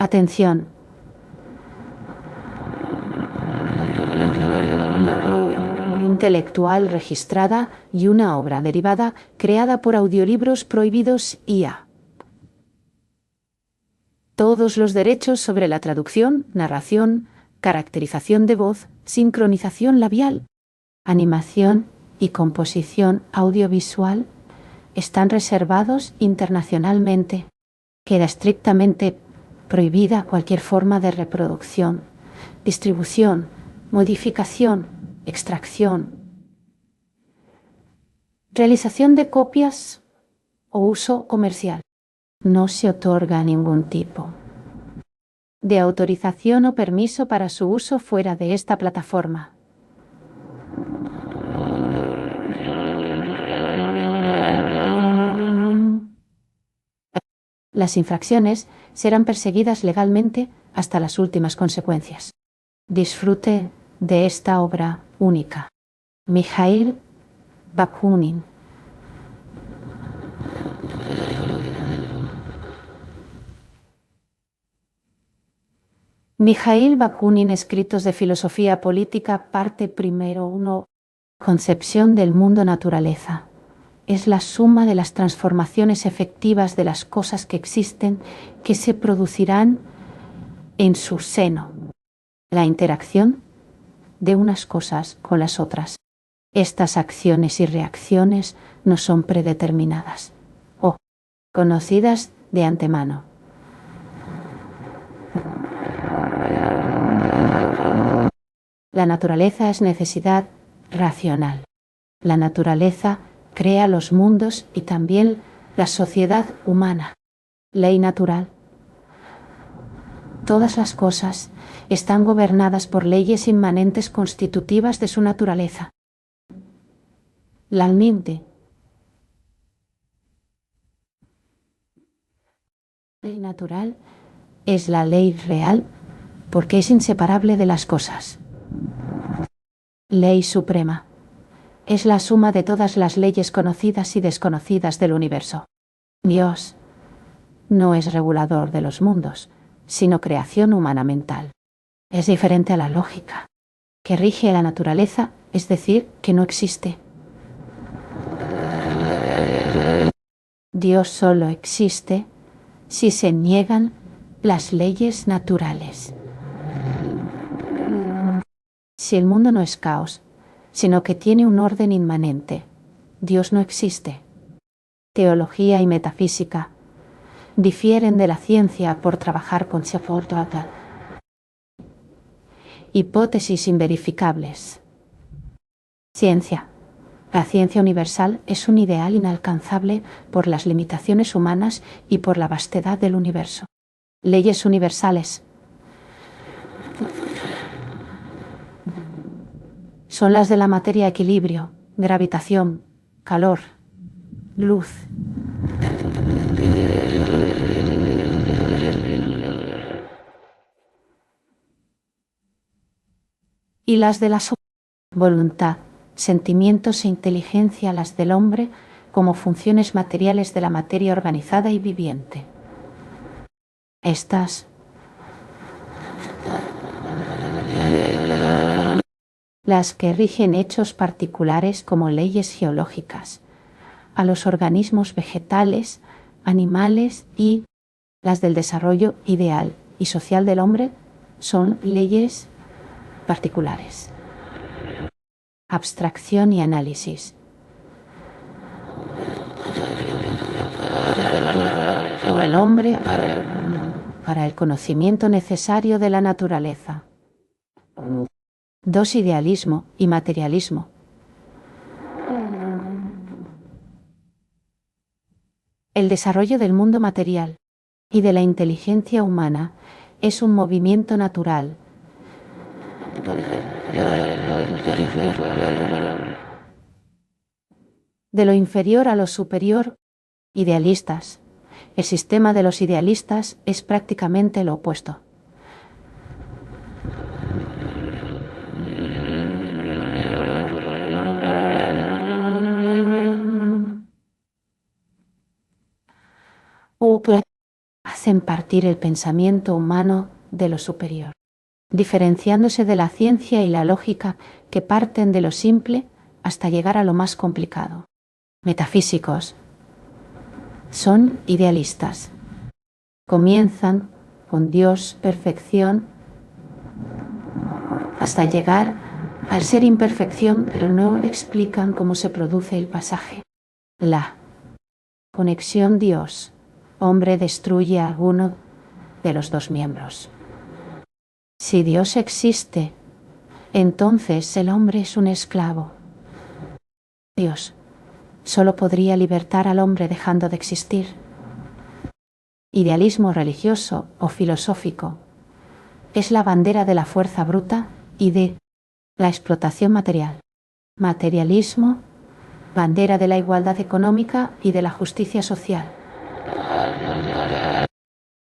Atención. Intelectual registrada y una obra derivada creada por Audiolibros Prohibidos IA. Todos los derechos sobre la traducción, narración, caracterización de voz, sincronización labial, animación y composición audiovisual están reservados internacionalmente. Queda estrictamente prohibida cualquier forma de reproducción, distribución, modificación, extracción, realización de copias o uso comercial. No se otorga ningún tipo de autorización o permiso para su uso fuera de esta plataforma. Las infracciones serán perseguidas legalmente hasta las últimas consecuencias. Disfrute de esta obra única. Mikhail Bakunin. Mikhail Bakunin, Escritos de Filosofía Política, parte primero 1. Concepción del mundo naturaleza. Es la suma de las transformaciones efectivas de las cosas que existen que se producirán en su seno. La interacción de unas cosas con las otras. Estas acciones y reacciones no son predeterminadas o conocidas de antemano. La naturaleza es necesidad racional. La naturaleza crea los mundos y también la sociedad humana. Ley natural. Todas las cosas están gobernadas por leyes inmanentes constitutivas de su naturaleza. La alminte. La ley natural es la ley real porque es inseparable de las cosas. Ley suprema. Es la suma de todas las leyes conocidas y desconocidas del universo. Dios no es regulador de los mundos, sino creación humana mental. Es diferente a la lógica, que rige la naturaleza, es decir, que no existe. Dios solo existe si se niegan las leyes naturales. Si el mundo no es caos, sino que tiene un orden inmanente, Dios no existe. Teología y metafísica difieren de la ciencia por trabajar con hipótesis inverificables. Ciencia. La ciencia universal es un ideal inalcanzable por las limitaciones humanas y por la vastedad del universo. Leyes universales son las de la materia: equilibrio, gravitación, calor, luz. Y las de la voluntad, sentimientos e inteligencia, las del hombre como funciones materiales de la materia organizada y viviente. Estas las que rigen hechos particulares como leyes geológicas, a los organismos vegetales, animales, y las del desarrollo ideal y social del hombre son leyes particulares. Abstracción y análisis. Sobre el hombre para el conocimiento necesario de la naturaleza. 2. Idealismo y materialismo. El desarrollo del mundo material y de la inteligencia humana es un movimiento natural de lo inferior a lo superior. Idealistas. El sistema de los idealistas es prácticamente lo opuesto. en partir el pensamiento humano de lo superior, diferenciándose de la ciencia y la lógica que parten de lo simple hasta llegar a lo más complicado. Metafísicos son idealistas. Comienzan con Dios, perfección, hasta llegar al ser imperfección, pero no explican cómo se produce el pasaje. La conexión Dios-hombre destruye a alguno de los dos miembros. Si Dios existe, entonces el hombre es un esclavo. Dios solo podría libertar al hombre dejando de existir. Idealismo religioso o filosófico es la bandera de la fuerza bruta y de la explotación material. Materialismo, bandera de la igualdad económica y de la justicia social.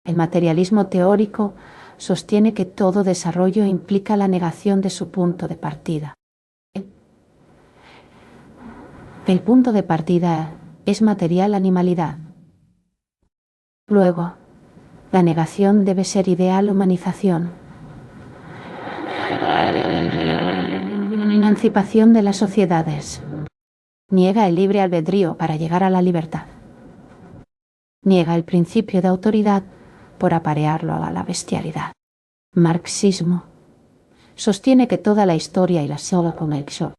El materialismo teórico sostiene que todo desarrollo implica la negación de su punto de partida. El punto de partida es material animalidad. Luego, la negación debe ser ideal humanización. Emancipación de las sociedades. Niega el libre albedrío para llegar a la libertad. Niega el principio de autoridad por aparearlo a la bestialidad. Marxismo sostiene que toda la historia y la sola conexión,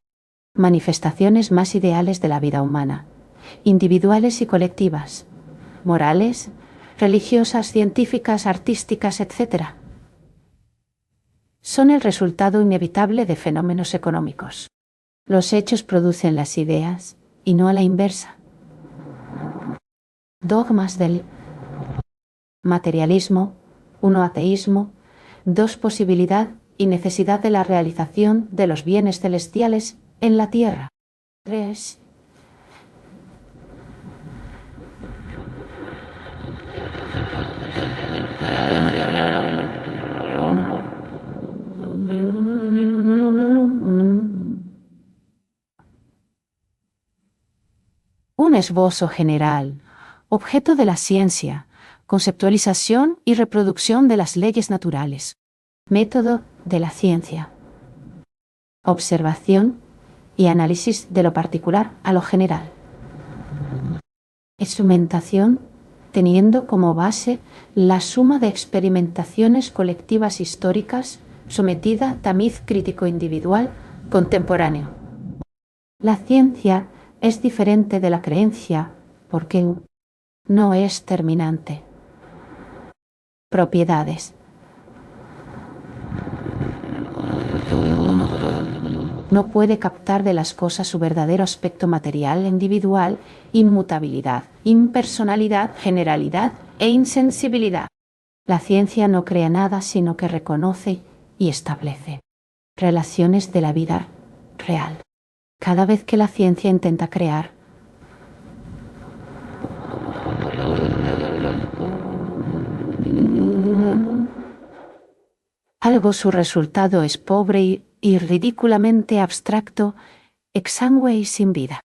manifestaciones más ideales de la vida humana, individuales y colectivas, morales, religiosas, científicas, artísticas, etc., son el resultado inevitable de fenómenos económicos. Los hechos producen las ideas y no a la inversa. Dogmas del materialismo, 1 ateísmo, 2 posibilidad y necesidad de la realización de los bienes celestiales en la tierra. 3. Un esbozo general, objeto de la ciencia, conceptualización y reproducción de las leyes naturales. Método de la ciencia. Observación y análisis de lo particular a lo general. Instrumentación teniendo como base la suma de experimentaciones colectivas históricas sometida a tamiz crítico individual contemporáneo. La ciencia es diferente de la creencia porque no es terminante. Propiedades. No puede captar de las cosas su verdadero aspecto material, individual, inmutabilidad, impersonalidad, generalidad e insensibilidad. La ciencia no crea nada, sino que reconoce y establece relaciones de la vida real. Cada vez que la ciencia intenta crear, algo, su resultado es pobre y ridículamente abstracto, exangüe y sin vida.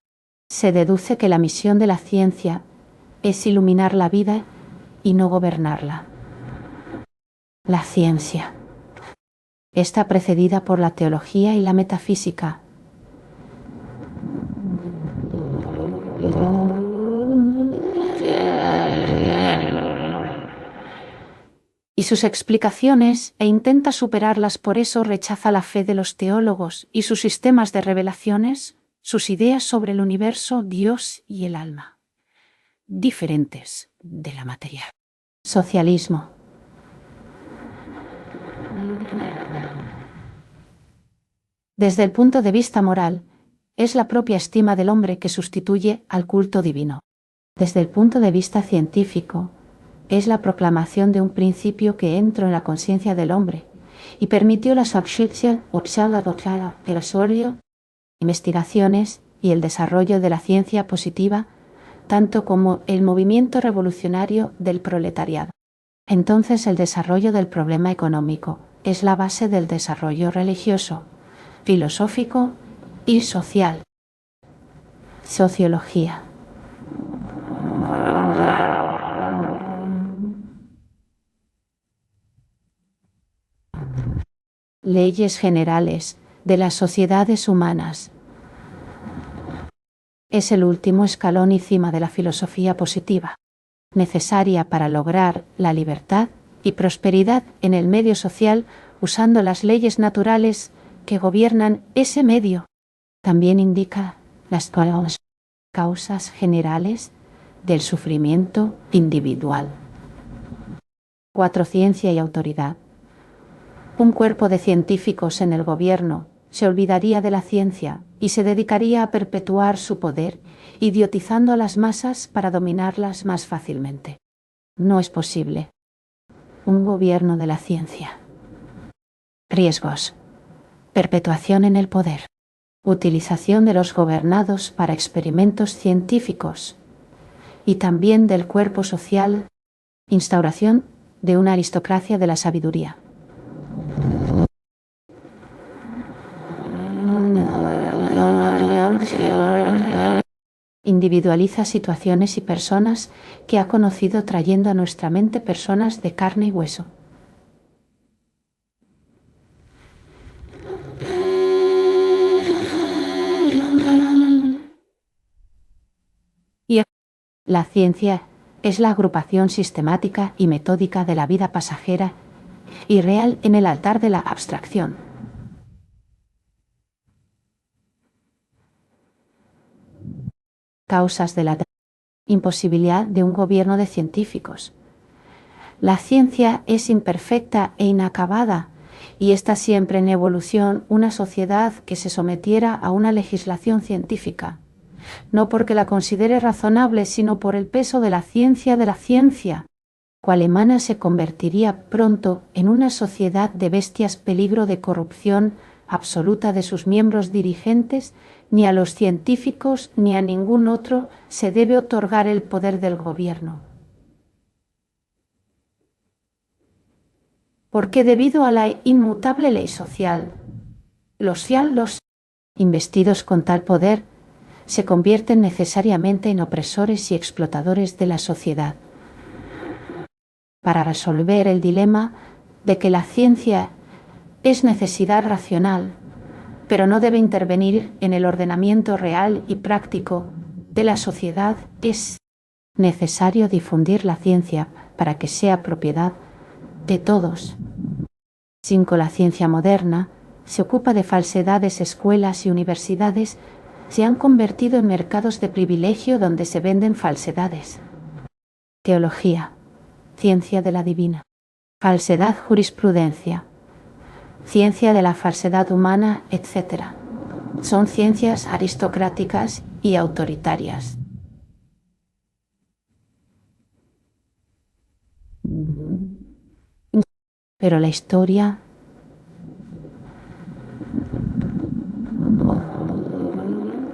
Se deduce que la misión de la ciencia es iluminar la vida y no gobernarla. La ciencia está precedida por la teología y la metafísica. Y sus explicaciones e intenta superarlas, por eso rechaza la fe de los teólogos y sus sistemas de revelaciones, sus ideas sobre el universo, Dios y el alma, diferentes de la materia. Socialismo. Desde el punto de vista moral, es la propia estima del hombre que sustituye al culto divino. Desde el punto de vista científico, es la proclamación de un principio que entró en la conciencia del hombre y permitió la subscripción, el investigaciones y el desarrollo de la ciencia positiva, tanto como el movimiento revolucionario del proletariado. Entonces el desarrollo del problema económico es la base del desarrollo religioso, filosófico y social. Sociología. leyes generales de las sociedades humanas. Es el último escalón y cima de la filosofía positiva, necesaria para lograr la libertad y prosperidad en el medio social usando las leyes naturales que gobiernan ese medio. También indica las causas generales del sufrimiento individual. 4. Ciencia y autoridad. Un cuerpo de científicos en el gobierno se olvidaría de la ciencia y se dedicaría a perpetuar su poder, idiotizando a las masas para dominarlas más fácilmente. No es posible. Un gobierno de la ciencia. Riesgos. Perpetuación en el poder. Utilización de los gobernados para experimentos científicos. Y también del cuerpo social. Instauración de una aristocracia de la sabiduría. Individualiza situaciones y personas que ha conocido trayendo a nuestra mente personas de carne y hueso. Y la ciencia es la agrupación sistemática y metódica de la vida pasajera y real en el altar de la abstracción. Causas de la imposibilidad de un gobierno de científicos. La ciencia es imperfecta e inacabada y está siempre en evolución una sociedad que se sometiera a una legislación científica, no porque la considere razonable, sino por el peso de la ciencia, cual emana se convertiría pronto en una sociedad de bestias, peligro de corrupción absoluta de sus miembros dirigentes. Ni a los científicos ni a ningún otro se debe otorgar el poder del gobierno. Porque debido a la inmutable ley social, los investidos con tal poder se convierten necesariamente en opresores y explotadores de la sociedad. Para resolver el dilema de que la ciencia es necesidad racional, pero no debe intervenir en el ordenamiento real y práctico de la sociedad, es necesario difundir la ciencia para que sea propiedad de todos. 5. La ciencia moderna se ocupa de falsedades. Escuelas y universidades se han convertido en mercados de privilegio donde se venden falsedades. Teología, ciencia de la divina. Falsedad, jurisprudencia, ciencia de la falsedad humana, etc. Son ciencias aristocráticas y autoritarias. Pero la historia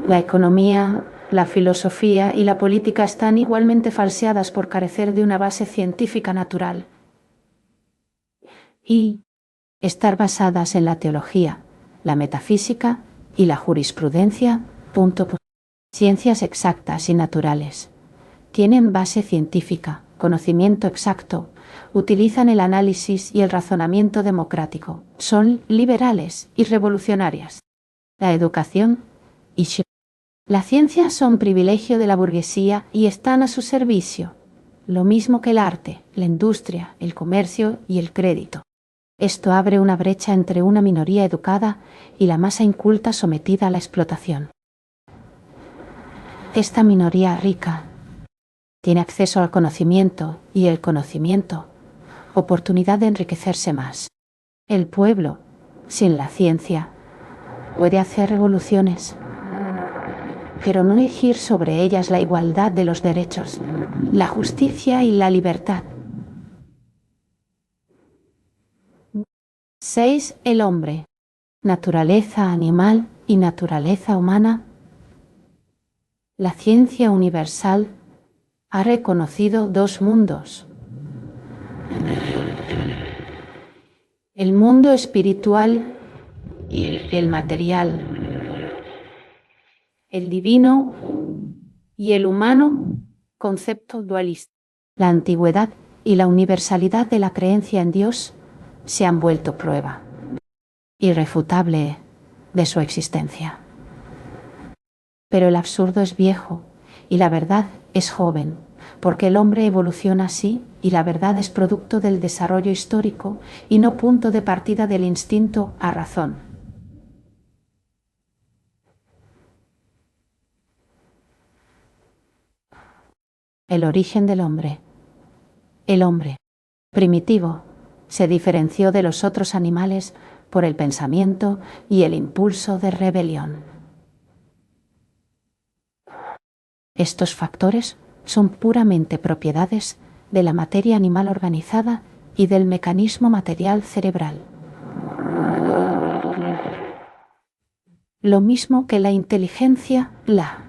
la economía, la filosofía y la política están igualmente falseadas por carecer de una base científica natural y estar basadas en la teología, la metafísica y la jurisprudencia. Ciencias exactas y naturales. Tienen base científica, conocimiento exacto, utilizan el análisis y el razonamiento democrático, son liberales y revolucionarias. La educación y la ciencia son privilegio de la burguesía y están a su servicio, lo mismo que el arte, la industria, el comercio y el crédito. Esto abre una brecha entre una minoría educada y la masa inculta sometida a la explotación. Esta minoría rica tiene acceso al conocimiento y el conocimiento, oportunidad de enriquecerse más. El pueblo, sin la ciencia, puede hacer revoluciones, pero no erigir sobre ellas la igualdad de los derechos, la justicia y la libertad. 6. El hombre, naturaleza animal y naturaleza humana. La ciencia universal ha reconocido dos mundos: el mundo espiritual y el material, el divino y el humano, concepto dualista. La antigüedad y la universalidad de la creencia en Dios se han vuelto prueba. irrefutable de su existencia. Pero el absurdo es viejo y la verdad es joven, porque el hombre evoluciona así y la verdad es producto del desarrollo histórico y no punto de partida del instinto a razón. El origen del hombre. El hombre primitivo se diferenció de los otros animales por el pensamiento y el impulso de rebelión. Estos factores son puramente propiedades de la materia animal organizada y del mecanismo material cerebral. Lo mismo que la inteligencia, la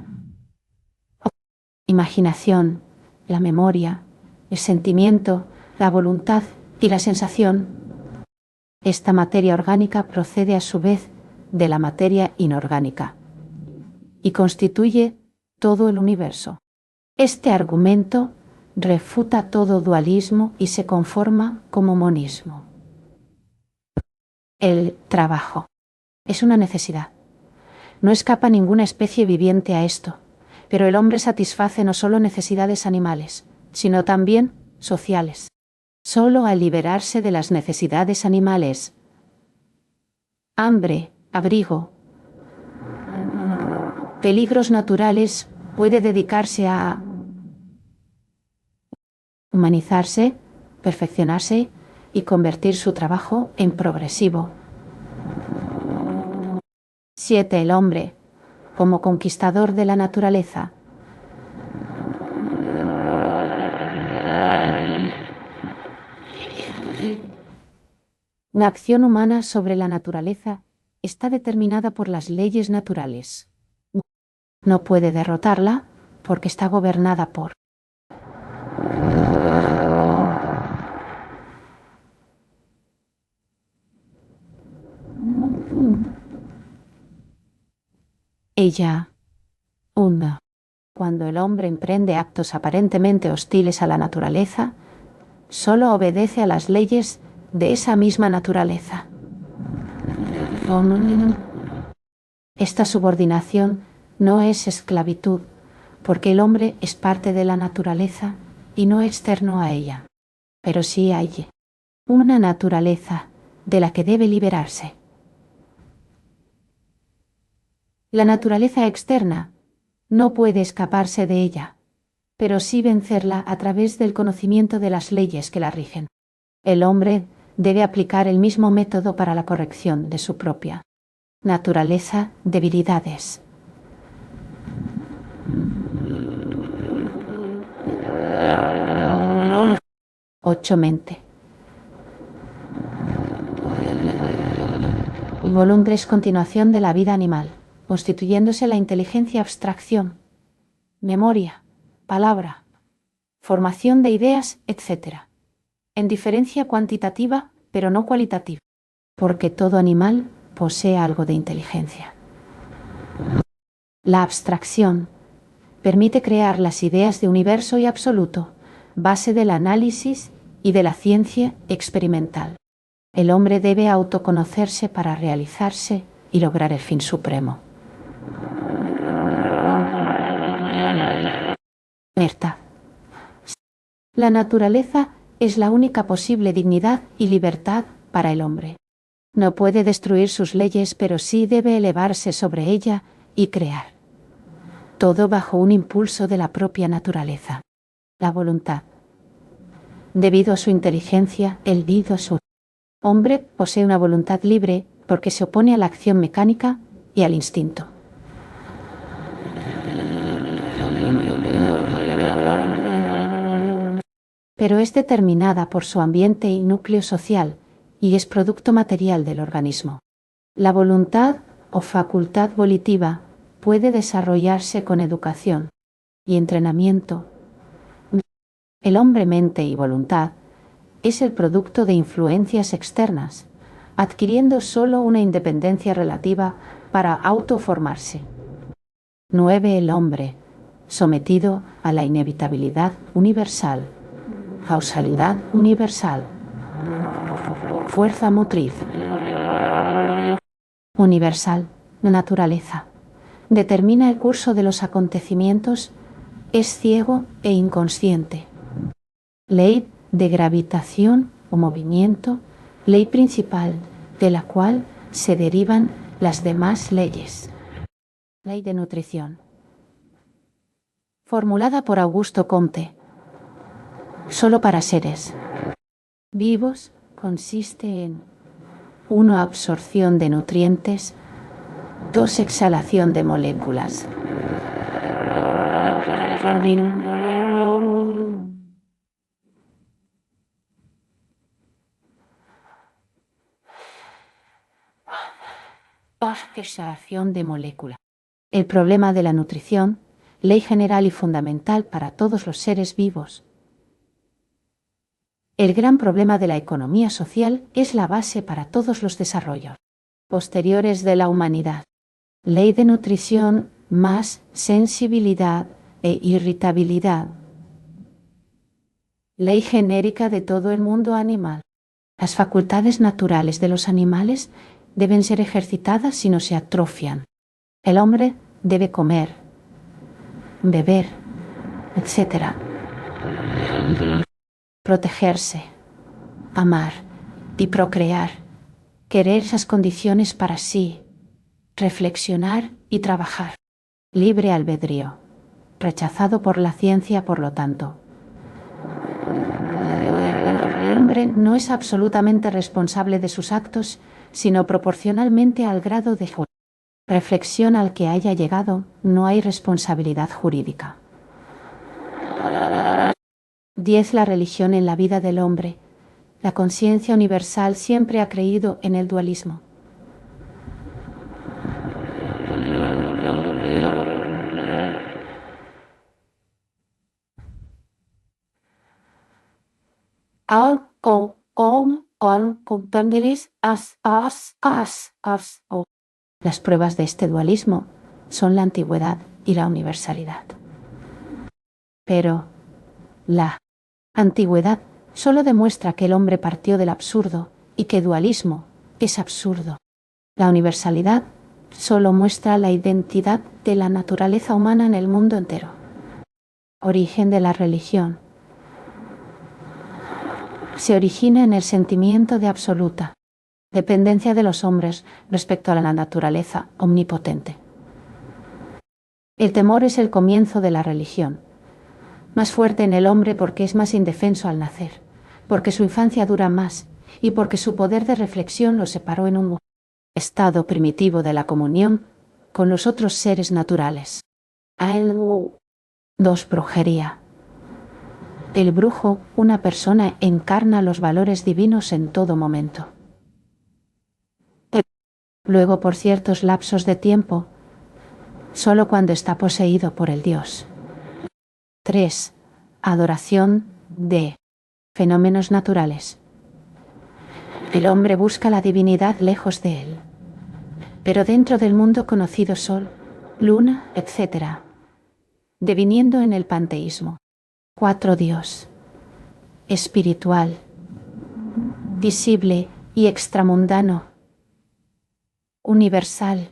imaginación, la memoria, el sentimiento, la voluntad y la sensación. Esta materia orgánica procede a su vez de la materia inorgánica y constituye todo el universo. Este argumento refuta todo dualismo y se conforma como monismo. El trabajo es una necesidad. No escapa ninguna especie viviente a esto, pero el hombre satisface no solo necesidades animales, sino también sociales. Solo al liberarse de las necesidades animales, hambre, abrigo, peligros naturales, puede dedicarse a humanizarse, perfeccionarse y convertir su trabajo en progresivo. 7. El hombre, como conquistador de la naturaleza. La acción humana sobre la naturaleza está determinada por las leyes naturales. No puede derrotarla porque está gobernada por ella. 1. Cuando el hombre emprende actos aparentemente hostiles a la naturaleza, solo obedece a las leyes de esa misma naturaleza. Esta subordinación no es esclavitud, porque el hombre es parte de la naturaleza y no externo a ella. Pero sí hay una naturaleza de la que debe liberarse. La naturaleza externa no puede escaparse de ella, pero sí vencerla a través del conocimiento de las leyes que la rigen. El hombre debe aplicar el mismo método para la corrección de su propia naturaleza, debilidades. Mente. Voluntad es continuación de la vida animal, constituyéndose la inteligencia abstracción, memoria, palabra, formación de ideas, etc. En diferencia cuantitativa, pero no cualitativa, porque todo animal posee algo de inteligencia. La abstracción permite crear las ideas de universo y absoluto, base del análisis y de la ciencia experimental. El hombre debe autoconocerse para realizarse y lograr el fin supremo. Libertad. La naturaleza es la única posible dignidad y libertad para el hombre. No puede destruir sus leyes, pero sí debe elevarse sobre ella y crear. Todo bajo un impulso de la propia naturaleza. La voluntad. Debido a su inteligencia, debido a su hombre posee una voluntad libre porque se opone a la acción mecánica y al instinto. Pero es determinada por su ambiente y núcleo social y es producto material del organismo. La voluntad o facultad volitiva puede desarrollarse con educación y entrenamiento. El hombre, mente y voluntad es el producto de influencias externas, adquiriendo solo una independencia relativa para autoformarse. 9. El hombre, sometido a la inevitabilidad universal, causalidad universal, fuerza motriz. Universal, naturaleza. Determina el curso de los acontecimientos, es ciego e inconsciente. Ley de gravitación o movimiento, ley principal, de la cual se derivan las demás leyes. Ley de nutrición. Formulada por Augusto Comte. Solo para seres vivos, consiste en 1. Absorción de nutrientes, 2. Exhalación de moléculas. Exhalación de moléculas. El problema de la nutrición, ley general y fundamental para todos los seres vivos. El gran problema de la economía social es la base para todos los desarrollos posteriores de la humanidad. Ley de nutrición más sensibilidad e irritabilidad. Ley genérica de todo el mundo animal. Las facultades naturales de los animales deben ser ejercitadas si no se atrofian. El hombre debe comer, beber, etc. Protegerse, amar y procrear, querer esas condiciones para sí, reflexionar y trabajar. Libre albedrío, rechazado por la ciencia, por lo tanto. El hombre no es absolutamente responsable de sus actos, sino proporcionalmente al grado de reflexión al que haya llegado. No hay responsabilidad jurídica. 10. La religión en la vida del hombre. La conciencia universal siempre ha creído en el dualismo. Las pruebas de este dualismo son la antigüedad y la universalidad. Pero la antigüedad solo demuestra que el hombre partió del absurdo y que dualismo es absurdo. La universalidad solo muestra la identidad de la naturaleza humana en el mundo entero. Origen de la religión. Se origina en el sentimiento de absoluta dependencia de los hombres respecto a la naturaleza omnipotente. El temor es el comienzo de la religión, más fuerte en el hombre porque es más indefenso al nacer, porque su infancia dura más y porque su poder de reflexión lo separó en un estado primitivo de la comunión con los otros seres naturales. 2. Brujería. El brujo, una persona, encarna los valores divinos en todo momento. Luego, por ciertos lapsos de tiempo, solo cuando está poseído por el Dios. 3. Adoración de fenómenos naturales. El hombre busca la divinidad lejos de él, pero dentro del mundo conocido sol, luna, etc., deviniendo en el panteísmo. 4. Dios. Espiritual, visible y extramundano, universal,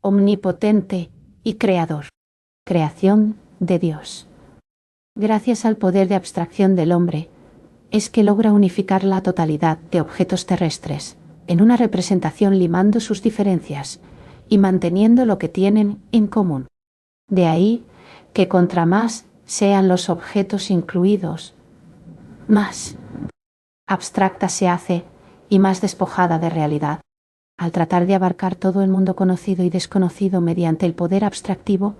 omnipotente y creador. Creación de Dios. Gracias al poder de abstracción del hombre, es que logra unificar la totalidad de objetos terrestres en una representación limando sus diferencias y manteniendo lo que tienen en común. De ahí que contra más sean los objetos incluidos, más abstracta se hace y más despojada de realidad. Al tratar de abarcar todo el mundo conocido y desconocido mediante el poder abstractivo,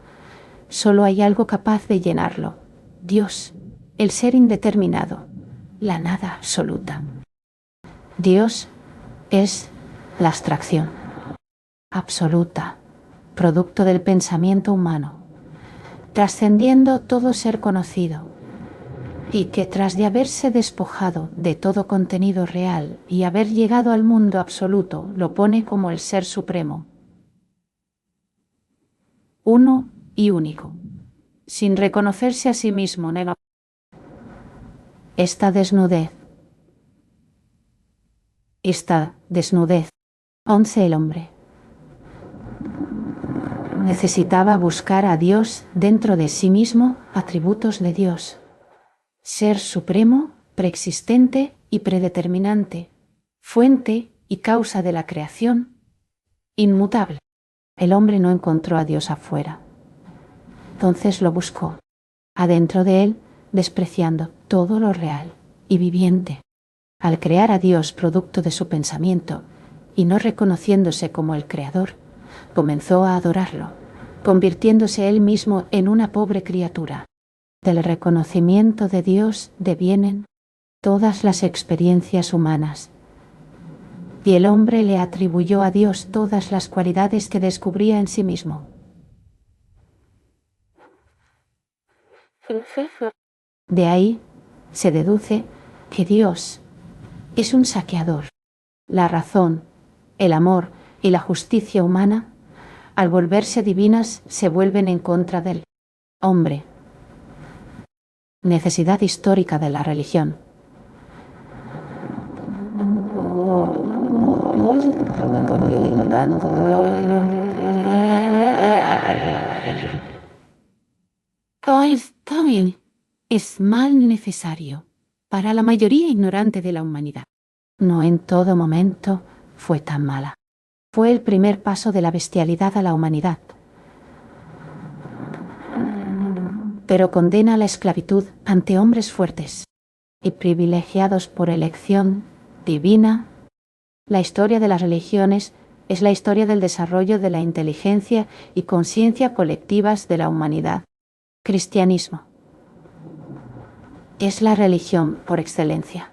solo hay algo capaz de llenarlo: Dios, el ser indeterminado, la nada absoluta. Dios es la abstracción absoluta, producto del pensamiento humano, trascendiendo todo ser conocido, y que tras de haberse despojado de todo contenido real y haber llegado al mundo absoluto, lo pone como el ser supremo, uno y único, sin reconocerse a sí mismo. Esta desnudez 11. El hombre necesitaba buscar a Dios dentro de sí mismo, atributos de Dios. Ser supremo, preexistente y predeterminante, fuente y causa de la creación, inmutable. El hombre no encontró a Dios afuera. Entonces lo buscó, adentro de él, despreciando todo lo real y viviente. Al crear a Dios producto de su pensamiento y no reconociéndose como el creador, comenzó a adorarlo, convirtiéndose él mismo en una pobre criatura. Del reconocimiento de Dios devienen todas las experiencias humanas, y el hombre le atribuyó a Dios todas las cualidades que descubría en sí mismo. De ahí se deduce que Dios es un saqueador. La razón, el amor y la justicia humana, al volverse divinas, se vuelven en contra del hombre. Necesidad histórica de la religión. También es mal necesario para la mayoría ignorante de la humanidad. No en todo momento fue tan mala. Fue el primer paso de la bestialidad a la humanidad. Pero condena la esclavitud ante hombres fuertes y privilegiados por elección divina. La historia de las religiones es la historia del desarrollo de la inteligencia y conciencia colectivas de la humanidad. Cristianismo es la religión por excelencia.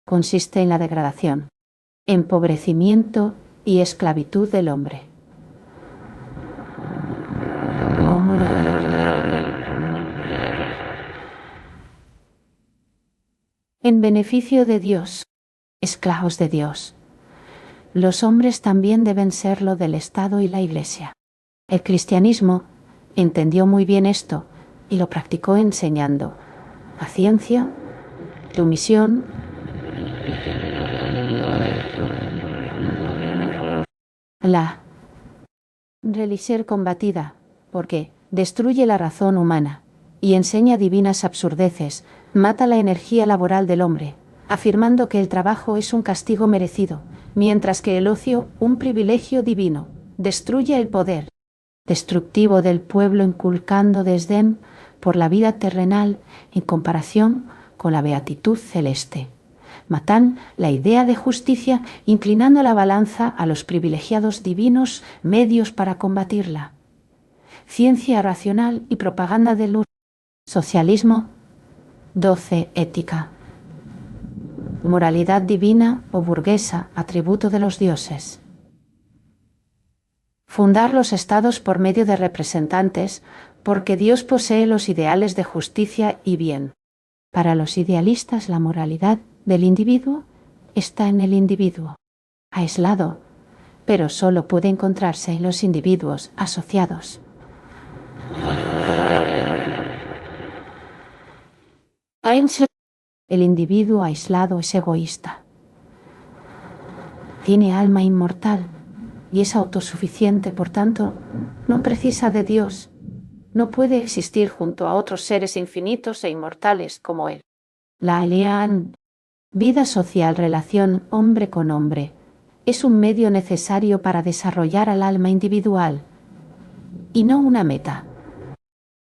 Consiste en la degradación, empobrecimiento y esclavitud del hombre. En beneficio de Dios, esclavos de Dios. Los hombres también deben serlo del Estado y la Iglesia. El cristianismo entendió muy bien esto y lo practicó enseñando paciencia, sumisión, la religión combatida, porque destruye la razón humana y enseña divinas absurdeces, mata la energía laboral del hombre, afirmando que el trabajo es un castigo merecido, mientras que el ocio un privilegio divino, destruye el poder destructivo del pueblo, inculcando desdén por la vida terrenal en comparación con la beatitud celeste. Matan la idea de justicia, inclinando la balanza a los privilegiados divinos medios para combatirla. Ciencia racional y propaganda del luz. Socialismo. 12. Ética. Moralidad divina o burguesa, atributo de los dioses. Fundar los estados por medio de representantes, porque Dios posee los ideales de justicia y bien. Para los idealistas, la moralidad del individuo está en el individuo, aislado, pero solo puede encontrarse en los individuos asociados. El individuo aislado es egoísta. Tiene alma inmortal y es autosuficiente, por tanto, no precisa de Dios. No puede existir junto a otros seres infinitos e inmortales como Él. La alianza, vida social, relación hombre con hombre, es un medio necesario para desarrollar al alma individual y no una meta.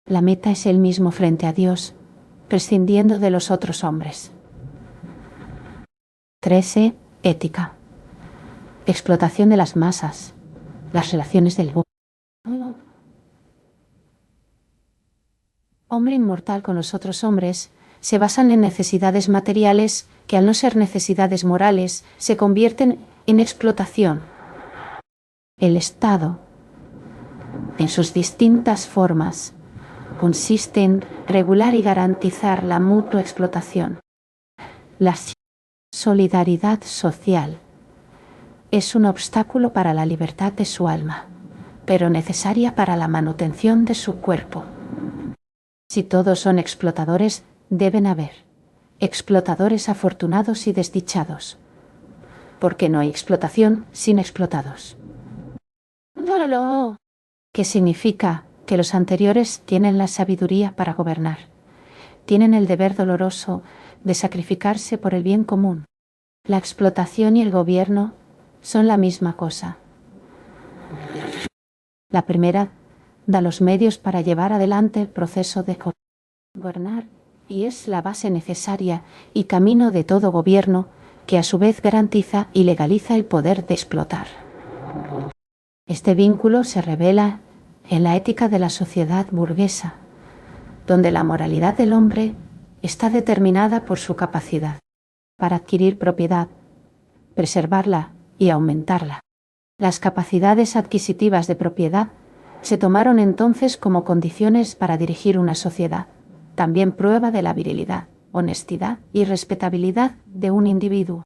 La meta es Él mismo frente a Dios, prescindiendo de los otros hombres. 13. Ética. Explotación de las masas, las relaciones del hombre inmortal con los otros hombres se basan en necesidades materiales que, al no ser necesidades morales, se convierten en explotación. El Estado, en sus distintas formas, consiste en regular y garantizar la mutua explotación. La solidaridad social es un obstáculo para la libertad de su alma, pero necesaria para la manutención de su cuerpo. Si todos son explotadores, deben haber explotadores afortunados y desdichados, porque no hay explotación sin explotados. ¿Qué significa? Que los anteriores tienen la sabiduría para gobernar, tienen el deber doloroso de sacrificarse por el bien común. La explotación y el gobierno son la misma cosa. La primera da los medios para llevar adelante el proceso de gobernar y es la base necesaria y camino de todo gobierno que a su vez garantiza y legaliza el poder de explotar. Este vínculo se revela en la ética de la sociedad burguesa, donde la moralidad del hombre está determinada por su capacidad para adquirir propiedad, preservarla y aumentarla. Las capacidades adquisitivas de propiedad se tomaron entonces como condiciones para dirigir una sociedad, también prueba de la virilidad, honestidad y respetabilidad de un individuo.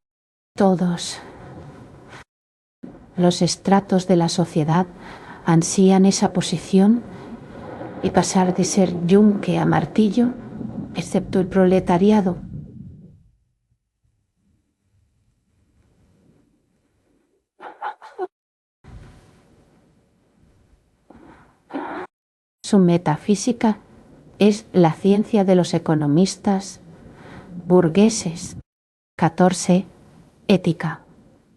Todos los estratos de la sociedad ansían esa posición y pasar de ser yunque a martillo, excepto el proletariado. Su metafísica es la ciencia de los economistas burgueses. 14. Ética.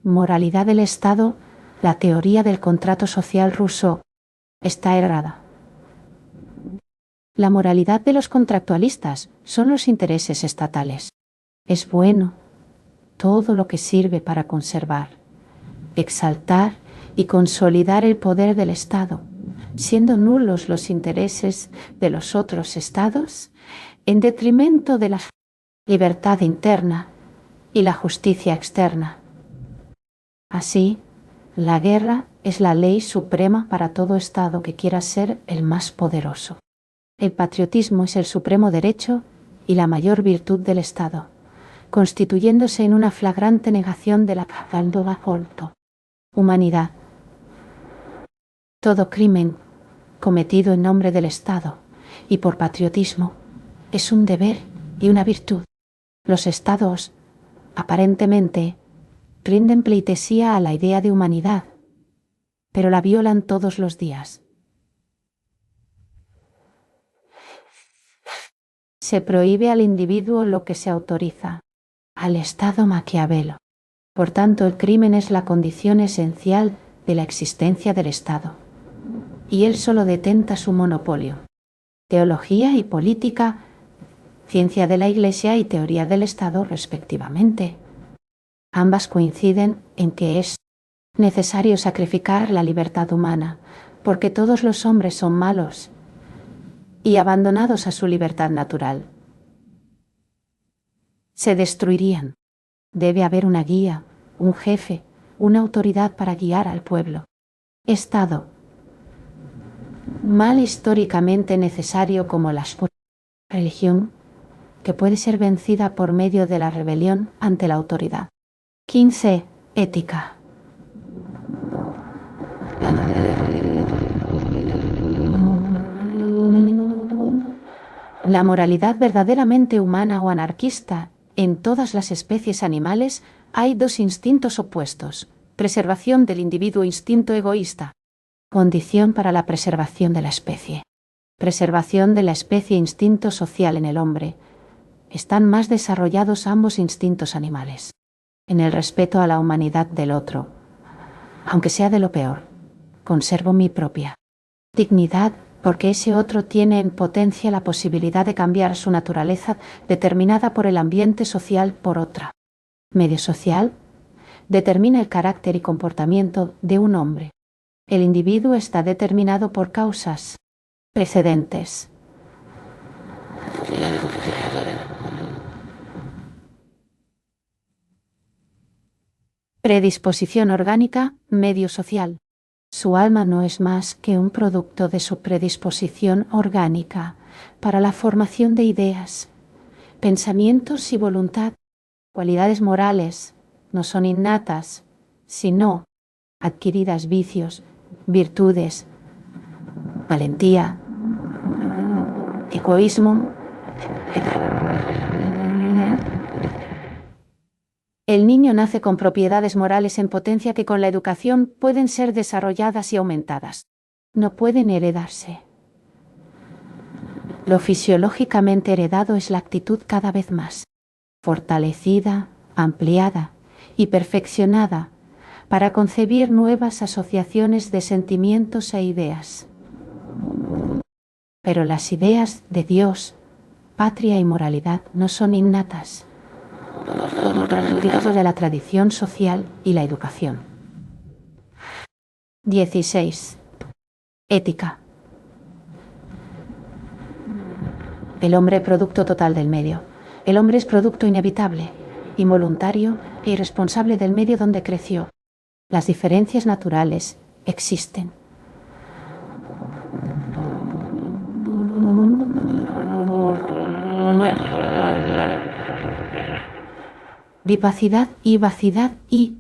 Moralidad del Estado. La teoría del contrato social ruso está errada. La moralidad de los contractualistas son los intereses estatales. Es bueno todo lo que sirve para conservar, exaltar y consolidar el poder del Estado, siendo nulos los intereses de los otros estados, en detrimento de la libertad interna y la justicia externa. Así, la guerra es la ley suprema para todo Estado que quiera ser el más poderoso. El patriotismo es el supremo derecho y la mayor virtud del Estado, constituyéndose en una flagrante negación de la humanidad. Todo crimen cometido en nombre del Estado y por patriotismo es un deber y una virtud. Los Estados, aparentemente, rinden pleitesía a la idea de humanidad, pero la violan todos los días. Se prohíbe al individuo lo que se autoriza al Estado Maquiavelo. Por tanto, el crimen es la condición esencial de la existencia del Estado, y él solo detenta su monopolio. Teología y política, ciencia de la Iglesia y teoría del Estado, respectivamente. Ambas coinciden en que es necesario sacrificar la libertad humana, porque todos los hombres son malos y abandonados a su libertad natural se destruirían. Debe haber una guía, un jefe, una autoridad para guiar al pueblo. Estado. Mal históricamente necesario como la religión, que puede ser vencida por medio de la rebelión ante la autoridad. 15. Ética. La moralidad verdaderamente humana o anarquista. En todas las especies animales hay dos instintos opuestos: preservación del individuo, instinto egoísta, condición para la preservación de la especie. Preservación de la especie, instinto social en el hombre. Están más desarrollados ambos instintos animales. En el respeto a la humanidad del otro, aunque sea de lo peor, conservo mi propia dignidad, porque ese otro tiene en potencia la posibilidad de cambiar su naturaleza determinada por el ambiente social por otra. Medio social determina el carácter y comportamiento de un hombre. El individuo está determinado por causas precedentes. Predisposición orgánica, medio social. Su alma no es más que un producto de su predisposición orgánica para la formación de ideas, pensamientos y voluntad. Cualidades morales no son innatas, sino adquiridas. Vicios, virtudes, valentía, egoísmo, El niño nace con propiedades morales en potencia que con la educación pueden ser desarrolladas y aumentadas. No pueden heredarse. Lo fisiológicamente heredado es la actitud cada vez más fortalecida, ampliada y perfeccionada para concebir nuevas asociaciones de sentimientos e ideas. Pero las ideas de Dios, patria y moralidad no son innatas, de la tradición social y la educación. 16. Ética. El hombre producto total del medio. El hombre es producto inevitable, involuntario e irresponsable del medio donde creció. Las diferencias naturales existen. Vivacidad y vacidad y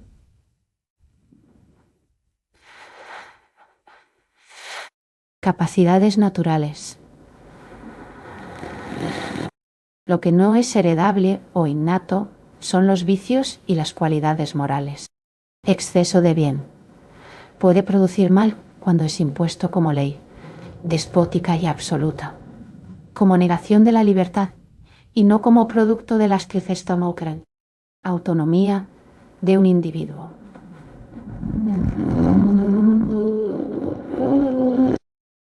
capacidades naturales. Lo que no es heredable o innato son los vicios y las cualidades morales. Exceso de bien puede producir mal cuando es impuesto como ley, despótica y absoluta, como negación de la libertad y no como producto de las Kristdemokraten, autonomía de un individuo.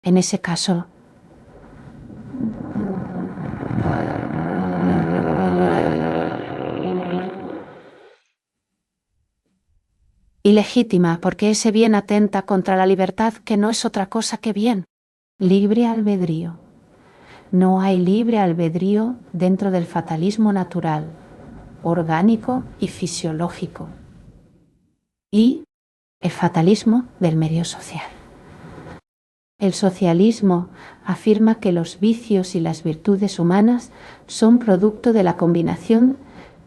En ese caso, ilegítima porque ese bien atenta contra la libertad que no es otra cosa que bien. Libre albedrío. No hay libre albedrío dentro del fatalismo natural, orgánico y fisiológico. Y el fatalismo del medio social. El socialismo afirma que los vicios y las virtudes humanas son producto de la combinación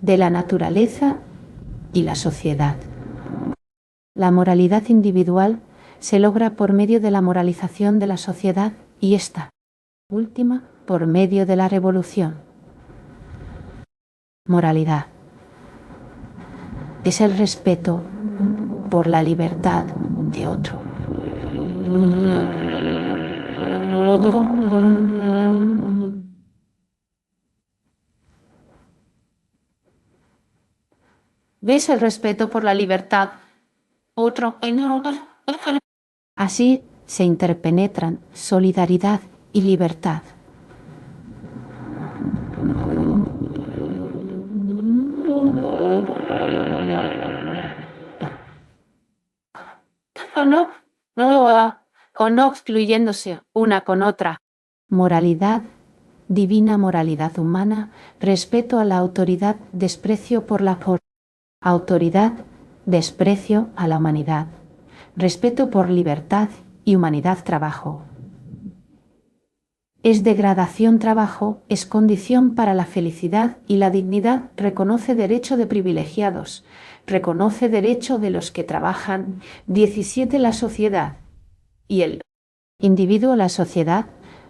de la naturaleza y la sociedad. La moralidad individual se logra por medio de la moralización de la sociedad y esta última por medio de la revolución. Moralidad es el respeto por la libertad de otro. ¿Ves el respeto por la libertad? Otro. Así se interpenetran solidaridad y libertad. O no excluyéndose una con otra. Moralidad, divina moralidad humana, respeto a la autoridad, desprecio por la autoridad, desprecio a la humanidad, respeto por libertad y humanidad trabajo. Es degradación trabajo, es condición para la felicidad y la dignidad, reconoce derecho de privilegiados, reconoce derecho de los que trabajan. 17. La sociedad y el individuo. La sociedad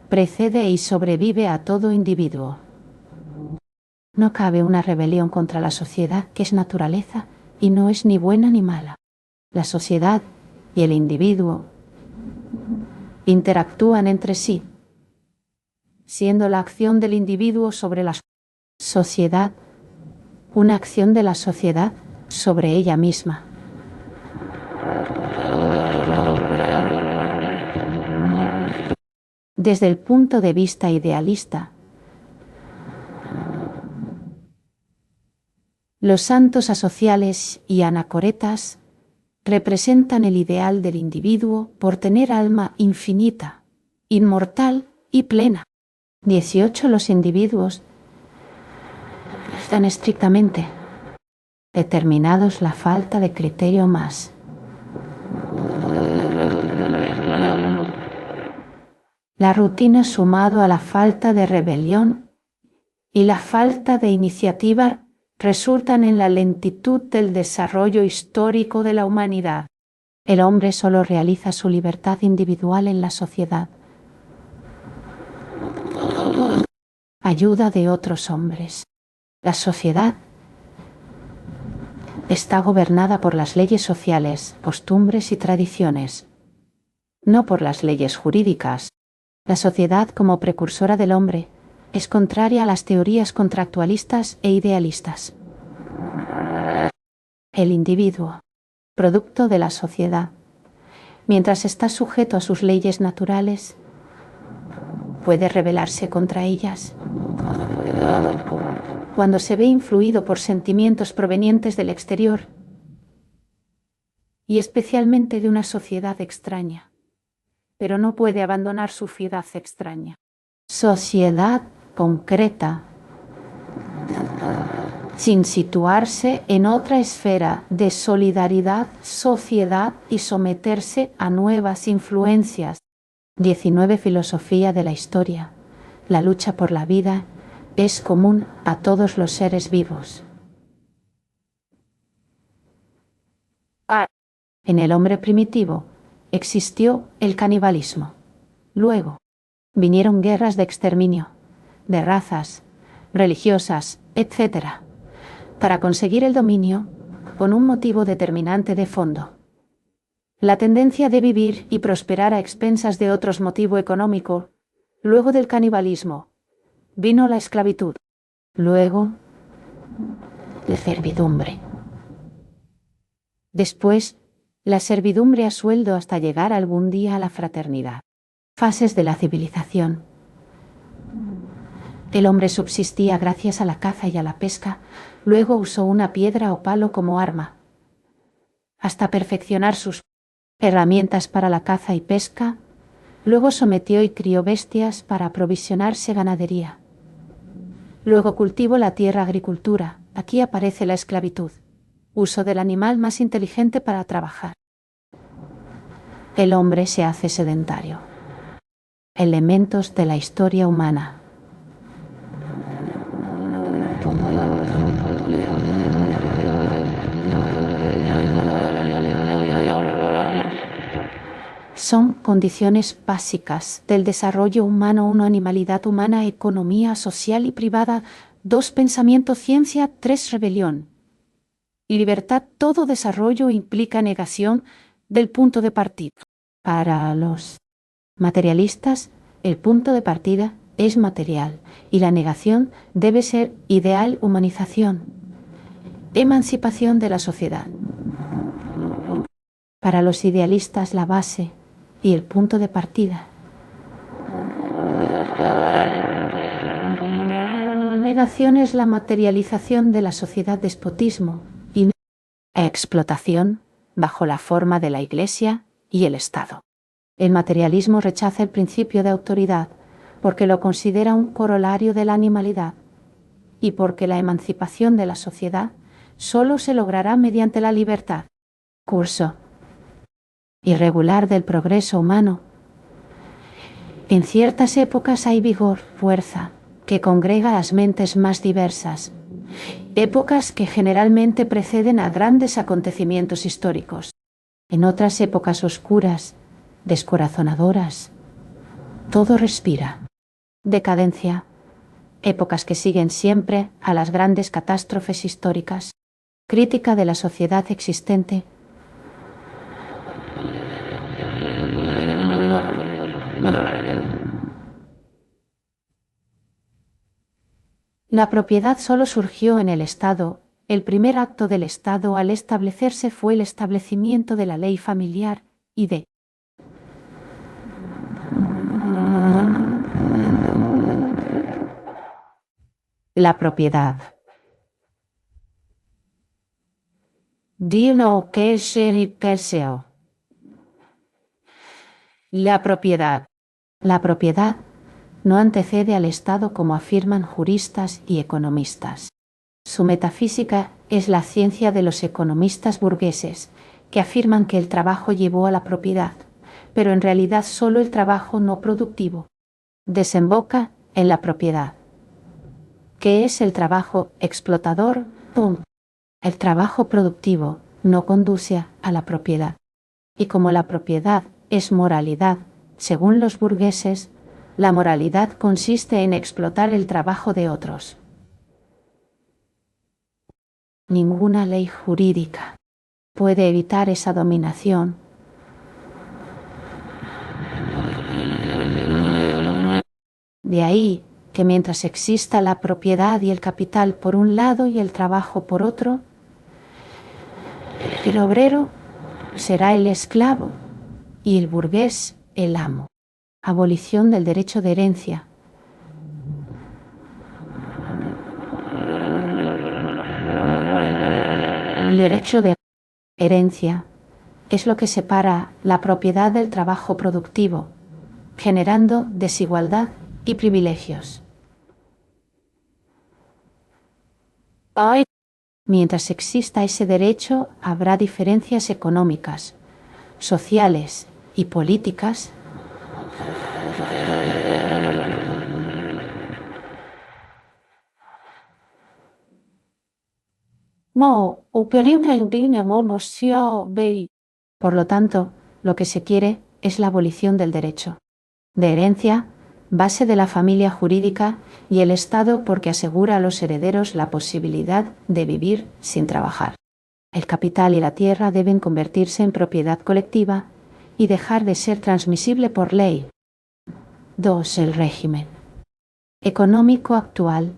precede y sobrevive a todo individuo. No cabe una rebelión contra la sociedad, que es naturaleza y no es ni buena ni mala. La sociedad y el individuo interactúan entre sí, siendo la acción del individuo sobre la sociedad una acción de la sociedad sobre ella misma. Desde el punto de vista idealista, los santos asociales y anacoretas representan el ideal del individuo por tener alma infinita, inmortal y plena. 18. Los individuos están estrictamente determinados, la falta de criterio más. La rutina sumado a la falta de rebelión y la falta de iniciativa resultan en la lentitud del desarrollo histórico de la humanidad. El hombre solo realiza su libertad individual en la sociedad. ayuda de otros hombres. La sociedad está gobernada por las leyes sociales, costumbres y tradiciones, no por las leyes jurídicas. La sociedad, como precursora del hombre, es contraria a las teorías contractualistas e idealistas. El individuo, producto de la sociedad, mientras está sujeto a sus leyes naturales, puede rebelarse contra ellas. Cuando se ve influido por sentimientos provenientes del exterior, y especialmente de una sociedad extraña, pero no puede abandonar su ciudad extraña. Sociedad concreta, sin situarse en otra esfera de solidaridad, sociedad y someterse a nuevas influencias. 19. Filosofía de la historia. La lucha por la vida es común a todos los seres vivos. En el hombre primitivo existió el canibalismo. Luego vinieron guerras de exterminio, de razas, religiosas, etc., para conseguir el dominio con un motivo determinante de fondo. La tendencia de vivir y prosperar a expensas de otros motivo económico. Luego del canibalismo vino la esclavitud. Luego la servidumbre. Después, la servidumbre a sueldo hasta llegar algún día a la fraternidad. Fases de la civilización. El hombre subsistía gracias a la caza y a la pesca, luego usó una piedra o palo como arma, hasta perfeccionar sus herramientas para la caza y pesca, luego sometió y crió bestias para aprovisionarse ganadería. Luego cultivó la tierra, agricultura, aquí aparece la esclavitud, uso del animal más inteligente para trabajar. El hombre se hace sedentario. Elementos de la historia humana. Son condiciones básicas del desarrollo humano. 1. Animalidad humana, economía social y privada. 2. Pensamiento, ciencia. 3. Rebelión y libertad. Todo desarrollo implica negación del punto de partida. Para los materialistas, el punto de partida es material y la negación debe ser ideal, humanización, emancipación de la sociedad. Para los idealistas, la base y el punto de partida. La negación es la materialización de la sociedad, despotismo y explotación bajo la forma de la Iglesia y el Estado. El materialismo rechaza el principio de autoridad porque lo considera un corolario de la animalidad y porque la emancipación de la sociedad solo se logrará mediante la libertad. Curso irregular del progreso humano. En ciertas épocas hay vigor, fuerza, que congrega las mentes más diversas, épocas que generalmente preceden a grandes acontecimientos históricos. En otras épocas oscuras, descorazonadoras, todo respira. Decadencia, épocas que siguen siempre a las grandes catástrofes históricas. Crítica de la sociedad existente. La propiedad solo surgió en el Estado. El primer acto del Estado al establecerse fue el establecimiento de la ley familiar y de la propiedad. Dino que perseo. La propiedad. La propiedad no antecede al Estado como afirman juristas y economistas. Su metafísica es la ciencia de los economistas burgueses, que afirman que el trabajo llevó a la propiedad, pero en realidad solo el trabajo no productivo desemboca en la propiedad. ¿Qué es el trabajo explotador? El trabajo productivo no conduce a la propiedad. Y como la propiedad es moralidad, según los burgueses, La moralidad consiste en explotar el trabajo de otros. Ninguna ley jurídica puede evitar esa dominación. De ahí que mientras exista la propiedad y el capital por un lado y el trabajo por otro, el obrero será el esclavo y el burgués el amo. Abolición del derecho de herencia. El derecho de herencia es lo que separa la propiedad del trabajo productivo, generando desigualdad y privilegios. Hoy, mientras exista ese derecho, habrá diferencias económicas, sociales y políticas. Por lo tanto, lo que se quiere es la abolición del derecho de herencia, base de la familia jurídica y el Estado porque asegura a los herederos la posibilidad de vivir sin trabajar. El capital y la tierra deben convertirse en propiedad colectiva y dejar de ser transmisible por ley. 2. El régimen económico actual,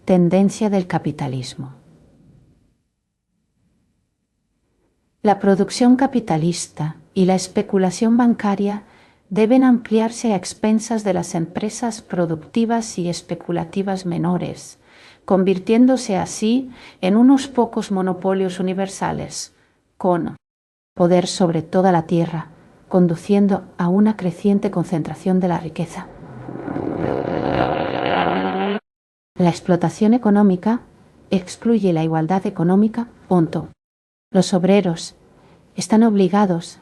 tendencia del capitalismo. La producción capitalista y la especulación bancaria deben ampliarse a expensas de las empresas productivas y especulativas menores, convirtiéndose así en unos pocos monopolios universales, con poder sobre toda la tierra, conduciendo a una creciente concentración de la riqueza. La explotación económica excluye la igualdad económica. Los obreros están obligados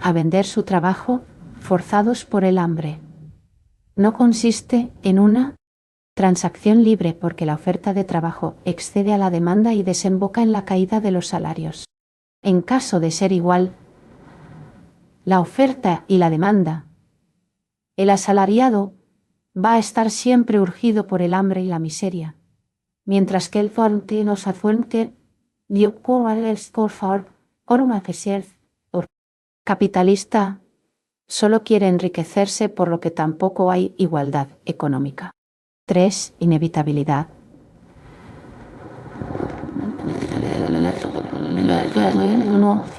a vender su trabajo forzados por el hambre. No consiste en una transacción libre porque la oferta de trabajo excede a la demanda y desemboca en la caída de los salarios. En caso de ser igual, la oferta y la demanda, el asalariado va a estar siempre urgido por el hambre y la miseria, mientras que el capitalista solo quiere enriquecerse, por lo que tampoco hay igualdad económica. 3. Inevitabilidad.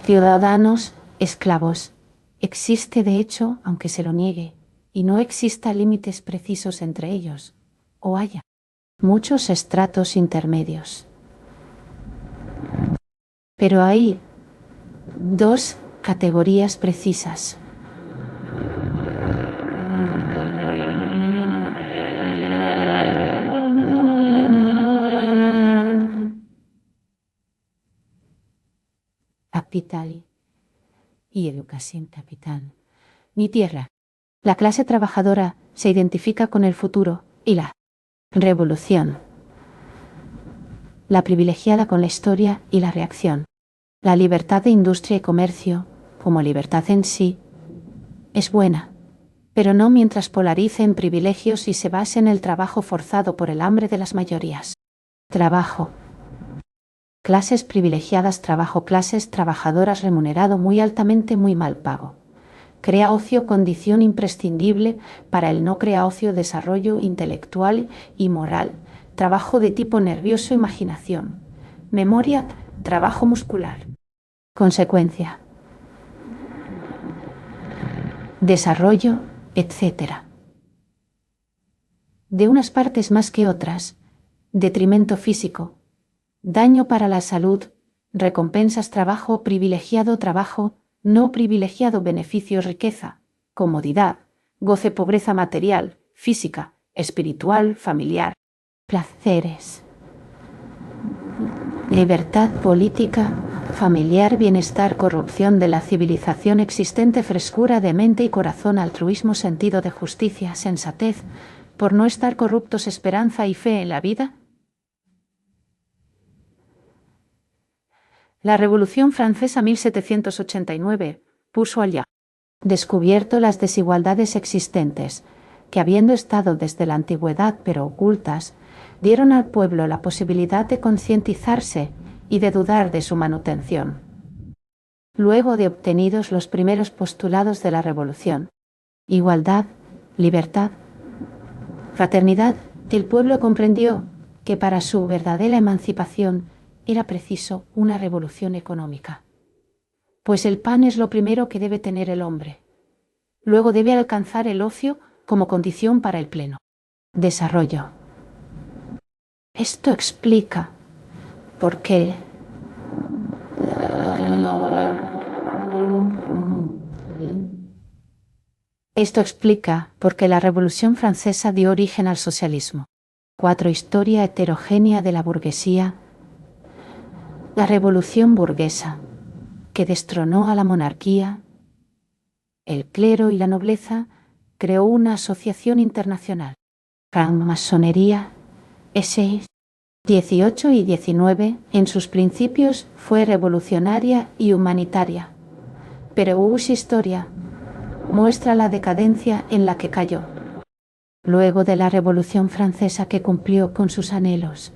Ciudadanos esclavos. Existe de hecho, aunque se lo niegue, y no exista límites precisos entre ellos, o haya muchos estratos intermedios. Pero hay dos categorías precisas. Capital y educación capital. Mi tierra. La clase trabajadora se identifica con el futuro y la revolución. La privilegiada con la historia y la reacción. La libertad de industria y comercio, como libertad en sí, es buena, pero no mientras polarice en privilegios y se base en el trabajo forzado por el hambre de las mayorías. Trabajo. Clases privilegiadas, trabajo, clases trabajadoras, remunerado muy altamente, muy mal pago. Crea ocio, condición imprescindible para el no crea ocio, desarrollo intelectual y moral. Trabajo de tipo nervioso, imaginación. Memoria, trabajo muscular. Consecuencia. Desarrollo, etc. De unas partes más que otras. Detrimento físico. Daño para la salud. Recompensas, trabajo privilegiado, trabajo no privilegiado, beneficios, riqueza, comodidad, goce, pobreza material, física, espiritual, familiar, placeres, libertad política, familiar, bienestar, corrupción de la civilización existente, frescura de mente y corazón, altruismo, sentido de justicia, sensatez, por no estar corruptos, esperanza y fe en la vida. La Revolución Francesa 1789 puso al ya descubierto las desigualdades existentes, que habiendo estado desde la antigüedad pero ocultas, dieron al pueblo la posibilidad de concientizarse y de dudar de su manutención. Luego de obtenidos los primeros postulados de la revolución, igualdad, libertad, fraternidad, el pueblo comprendió que para su verdadera emancipación era preciso una revolución económica. Pues el pan es lo primero que debe tener el hombre. Luego debe alcanzar el ocio como condición para el pleno desarrollo. Esto explica por qué la Revolución Francesa dio origen al socialismo. 4. Historia heterogénea de la burguesía. La Revolución burguesa, que destronó a la monarquía, el clero y la nobleza, creó una asociación internacional. Francmasonería, S. 18 y 19, en sus principios fue revolucionaria y humanitaria. Pero su historia muestra la decadencia en la que cayó. Luego de la Revolución Francesa, que cumplió con sus anhelos,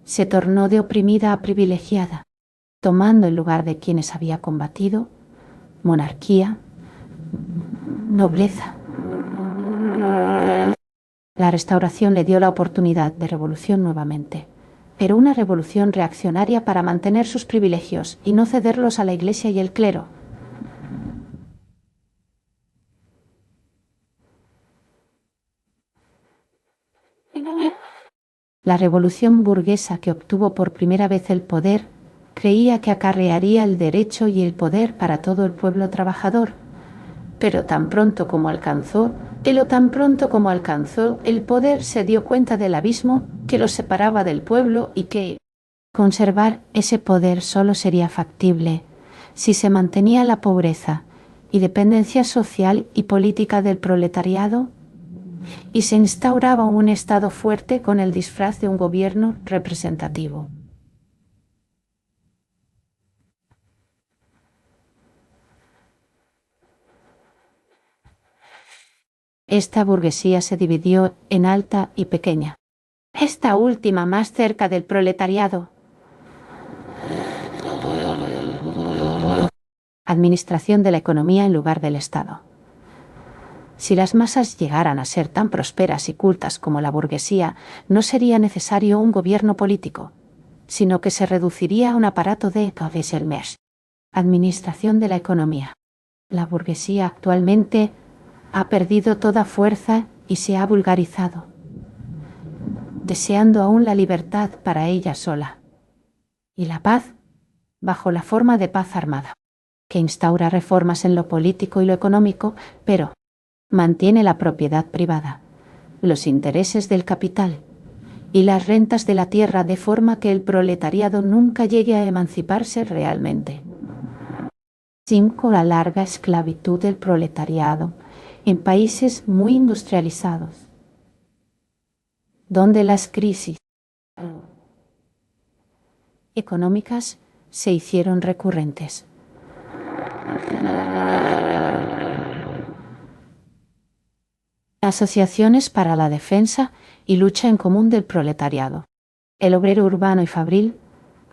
se tornó de oprimida a privilegiada, tomando el lugar de quienes había combatido, monarquía, nobleza. La Restauración le dio la oportunidad de revolución nuevamente, pero una revolución reaccionaria para mantener sus privilegios y no cederlos a la Iglesia y el clero. La revolución burguesa, que obtuvo por primera vez el poder, creía que acarrearía el derecho y el poder para todo el pueblo trabajador, pero tan pronto como alcanzó el poder, se dio cuenta del abismo que lo separaba del pueblo y que conservar ese poder solo sería factible si se mantenía la pobreza y dependencia social y política del proletariado y se instauraba un Estado fuerte con el disfraz de un gobierno representativo. Esta burguesía se dividió en alta y pequeña. Esta última más cerca del proletariado. Administración de la economía en lugar del Estado. Si las masas llegaran a ser tan prósperas y cultas como la burguesía, no sería necesario un gobierno político, sino que se reduciría a un aparato de administración de la economía. La burguesía actualmente ha perdido toda fuerza y se ha vulgarizado, deseando aún la libertad para ella sola, y la paz bajo la forma de paz armada, que instaura reformas en lo político y lo económico, pero mantiene la propiedad privada, los intereses del capital y las rentas de la tierra, de forma que el proletariado nunca llegue a emanciparse realmente. 5. La larga esclavitud del proletariado en países muy industrializados, donde las crisis económicas se hicieron recurrentes. Asociaciones para la defensa y lucha en común del proletariado. El obrero urbano y fabril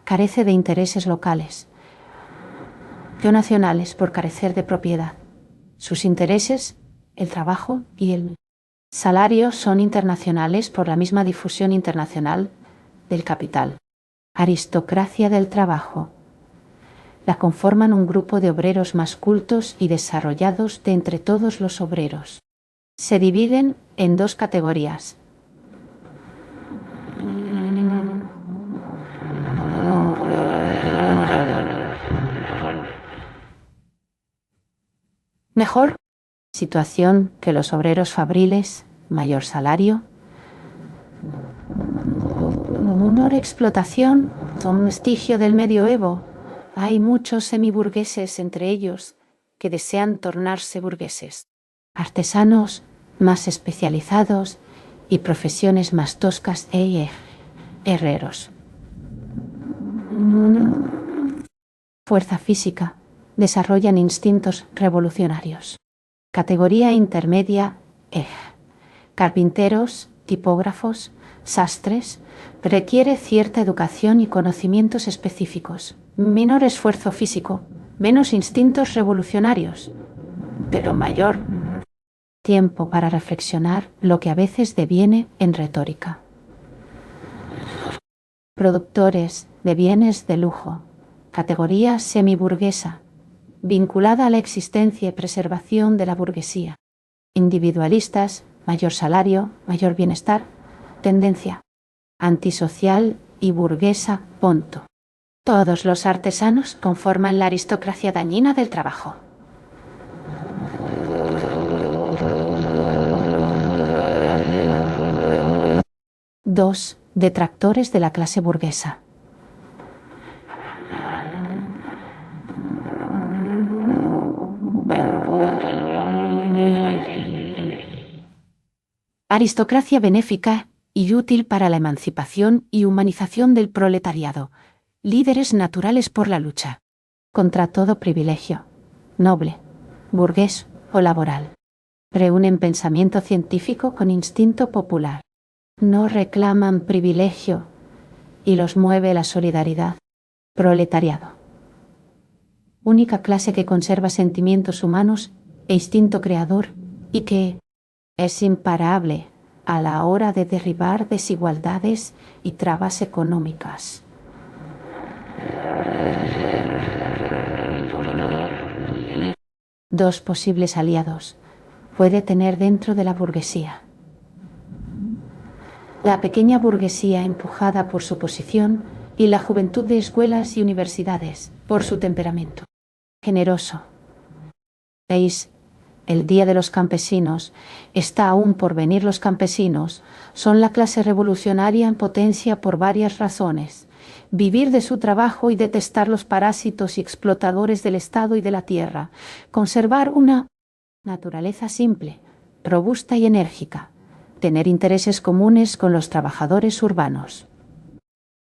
carece de intereses locales o nacionales por carecer de propiedad. Sus intereses, el trabajo y el salario, son internacionales por la misma difusión internacional del capital. Aristocracia del trabajo. La conforman un grupo de obreros más cultos y desarrollados de entre todos los obreros. Se dividen en dos categorías. Mejor situación que los obreros fabriles, mayor salario. Menor explotación, son vestigio del medioevo. Hay muchos semiburgueses entre ellos que desean tornarse burgueses. Artesanos más especializados y profesiones más toscas herreros. Fuerza física, desarrollan instintos revolucionarios. Categoría intermedia, carpinteros, tipógrafos, sastres, requiere cierta educación y conocimientos específicos, menor esfuerzo físico, menos instintos revolucionarios, pero mayor tiempo para reflexionar, lo que a veces deviene en retórica. Productores de bienes de lujo, categoría semiburguesa, vinculada a la existencia y preservación de la burguesía. Individualistas, mayor salario, mayor bienestar, tendencia antisocial y burguesa, punto. Todos los artesanos conforman la aristocracia dañina del trabajo. Dos, detractores de la clase burguesa. Aristocracia benéfica y útil para la emancipación y humanización del proletariado, líderes naturales por la lucha contra todo privilegio, noble, burgués o laboral. Reúnen pensamiento científico con instinto popular. No reclaman privilegio y los mueve la solidaridad. Proletariado. Única clase que conserva sentimientos humanos e instinto creador y que es imparable a la hora de derribar desigualdades y trabas económicas. Dos posibles aliados puede tener dentro de la burguesía. La pequeña burguesía empujada por su posición y la juventud de escuelas y universidades por su temperamento generoso. 6. El Día de los Campesinos está aún por venir. Los campesinos son la clase revolucionaria en potencia por varias razones. Vivir de su trabajo y detestar los parásitos y explotadores del Estado y de la tierra. Conservar una naturaleza simple, robusta y enérgica. Tener intereses comunes con los trabajadores urbanos.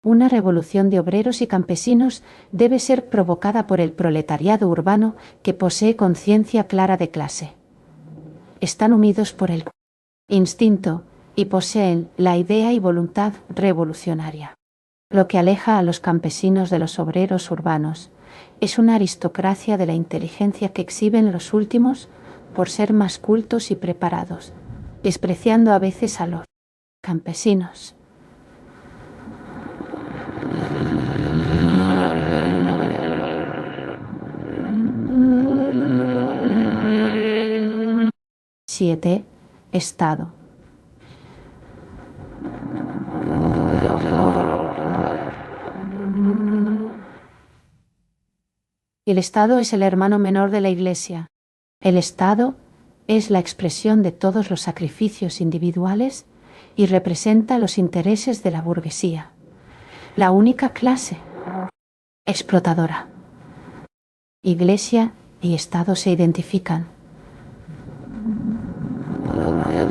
Una revolución de obreros y campesinos debe ser provocada por el proletariado urbano que posee conciencia clara de clase. Están unidos por el instinto y poseen la idea y voluntad revolucionaria. Lo que aleja a los campesinos de los obreros urbanos es una aristocracia de la inteligencia que exhiben los últimos por ser más cultos y preparados, despreciando a veces a los campesinos. Siete. Estado. El Estado es el hermano menor de la Iglesia. El Estado es la expresión de todos los sacrificios individuales y representa los intereses de la burguesía, la única clase explotadora. Iglesia y Estado se identifican.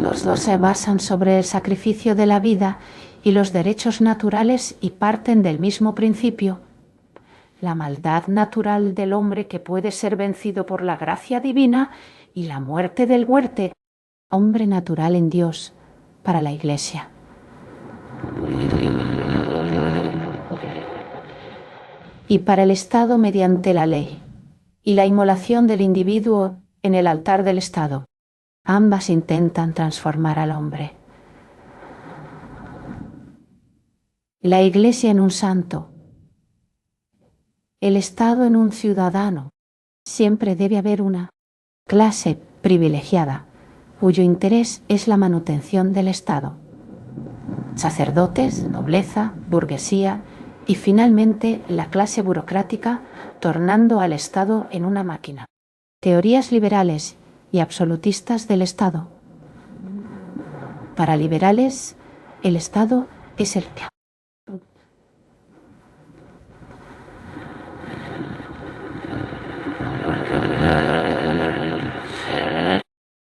Los dos se basan sobre el sacrificio de la vida y los derechos naturales y parten del mismo principio. La maldad natural del hombre que puede ser vencido por la gracia divina y la muerte del muerte, hombre natural en Dios, para la Iglesia. Y para el Estado mediante la ley y la inmolación del individuo en el altar del Estado. Ambas intentan transformar al hombre. La Iglesia en un santo, el Estado en un ciudadano. Siempre debe haber una clase privilegiada, cuyo interés es la manutención del Estado. Sacerdotes, nobleza, burguesía y finalmente la clase burocrática, tornando al Estado en una máquina. Teorías liberales y absolutistas del Estado. Para liberales, el Estado es el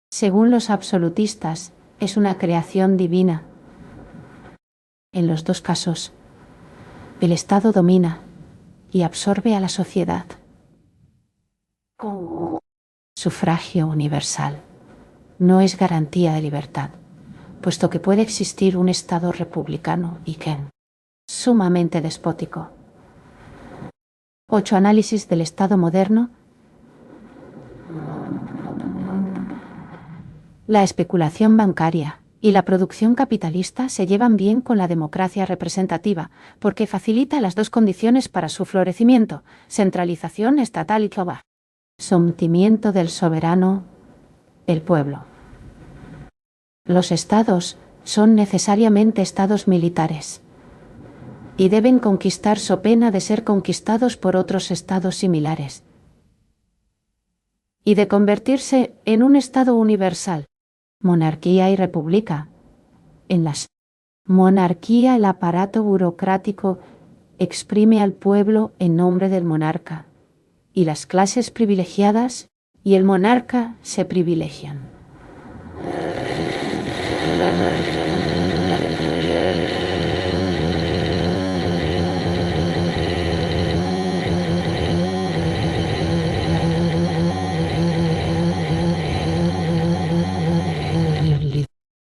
según los absolutistas, es una creación divina. En los dos casos, el Estado domina y absorbe a la sociedad. Sufragio universal no es garantía de libertad. puesto que puede existir un Estado republicano y que sumamente despótico. 8. Análisis del Estado moderno. La especulación bancaria y la producción capitalista se llevan bien con la democracia representativa, porque facilita las dos condiciones para su florecimiento: centralización estatal y global. Sometimiento del soberano, el pueblo. Los estados son necesariamente estados militares y deben conquistar so pena de ser conquistados por otros estados similares y de convertirse en un estado universal. Monarquía y república. En las monarquía, el aparato burocrático exprime al pueblo en nombre del monarca, y las clases privilegiadas y el monarca se privilegian.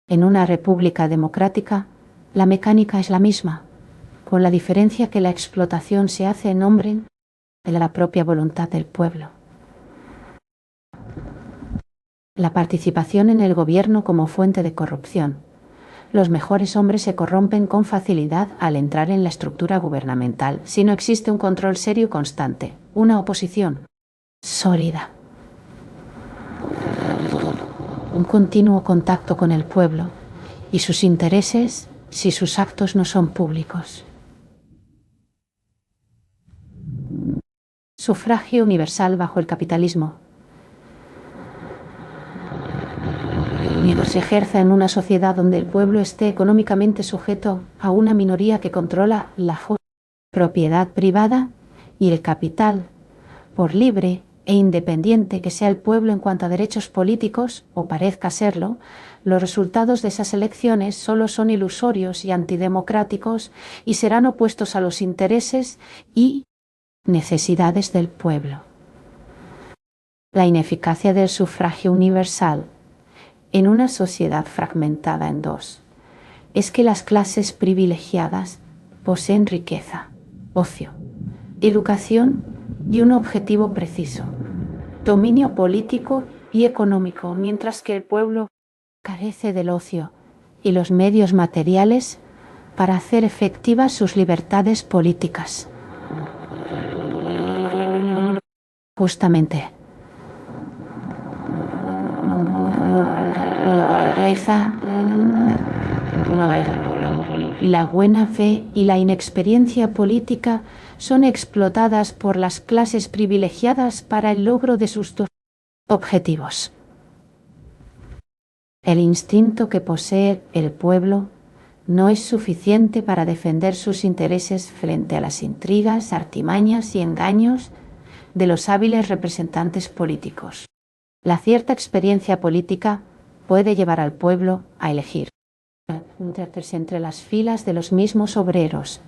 En una república democrática, la mecánica es la misma, con la diferencia que la explotación se hace en nombre de la propia voluntad del pueblo. La participación en el gobierno como fuente de corrupción. Los mejores hombres se corrompen con facilidad al entrar en la estructura gubernamental si no existe un control serio y constante, una oposición sólida, un continuo contacto con el pueblo y sus intereses si sus actos no son públicos. Sufragio universal bajo el capitalismo. Mientras se ejerza en una sociedad donde el pueblo esté económicamente sujeto a una minoría que controla la propiedad privada y el capital, por libre e independiente que sea el pueblo en cuanto a derechos políticos, o parezca serlo, los resultados de esas elecciones solo son ilusorios y antidemocráticos y serán opuestos a los intereses y necesidades del pueblo. La ineficacia del sufragio universal en una sociedad fragmentada en dos es que las clases privilegiadas poseen riqueza, ocio, educación y un objetivo preciso: dominio político y económico, mientras que el pueblo carece del ocio y los medios materiales para hacer efectivas sus libertades políticas. Justamente, la buena fe y la inexperiencia política son explotadas por las clases privilegiadas para el logro de sus dos objetivos. El instinto que posee el pueblo no es suficiente para defender sus intereses frente a las intrigas, artimañas y engaños de los hábiles representantes políticos. La cierta experiencia política puede llevar al pueblo a elegir entre las filas de los mismos obreros,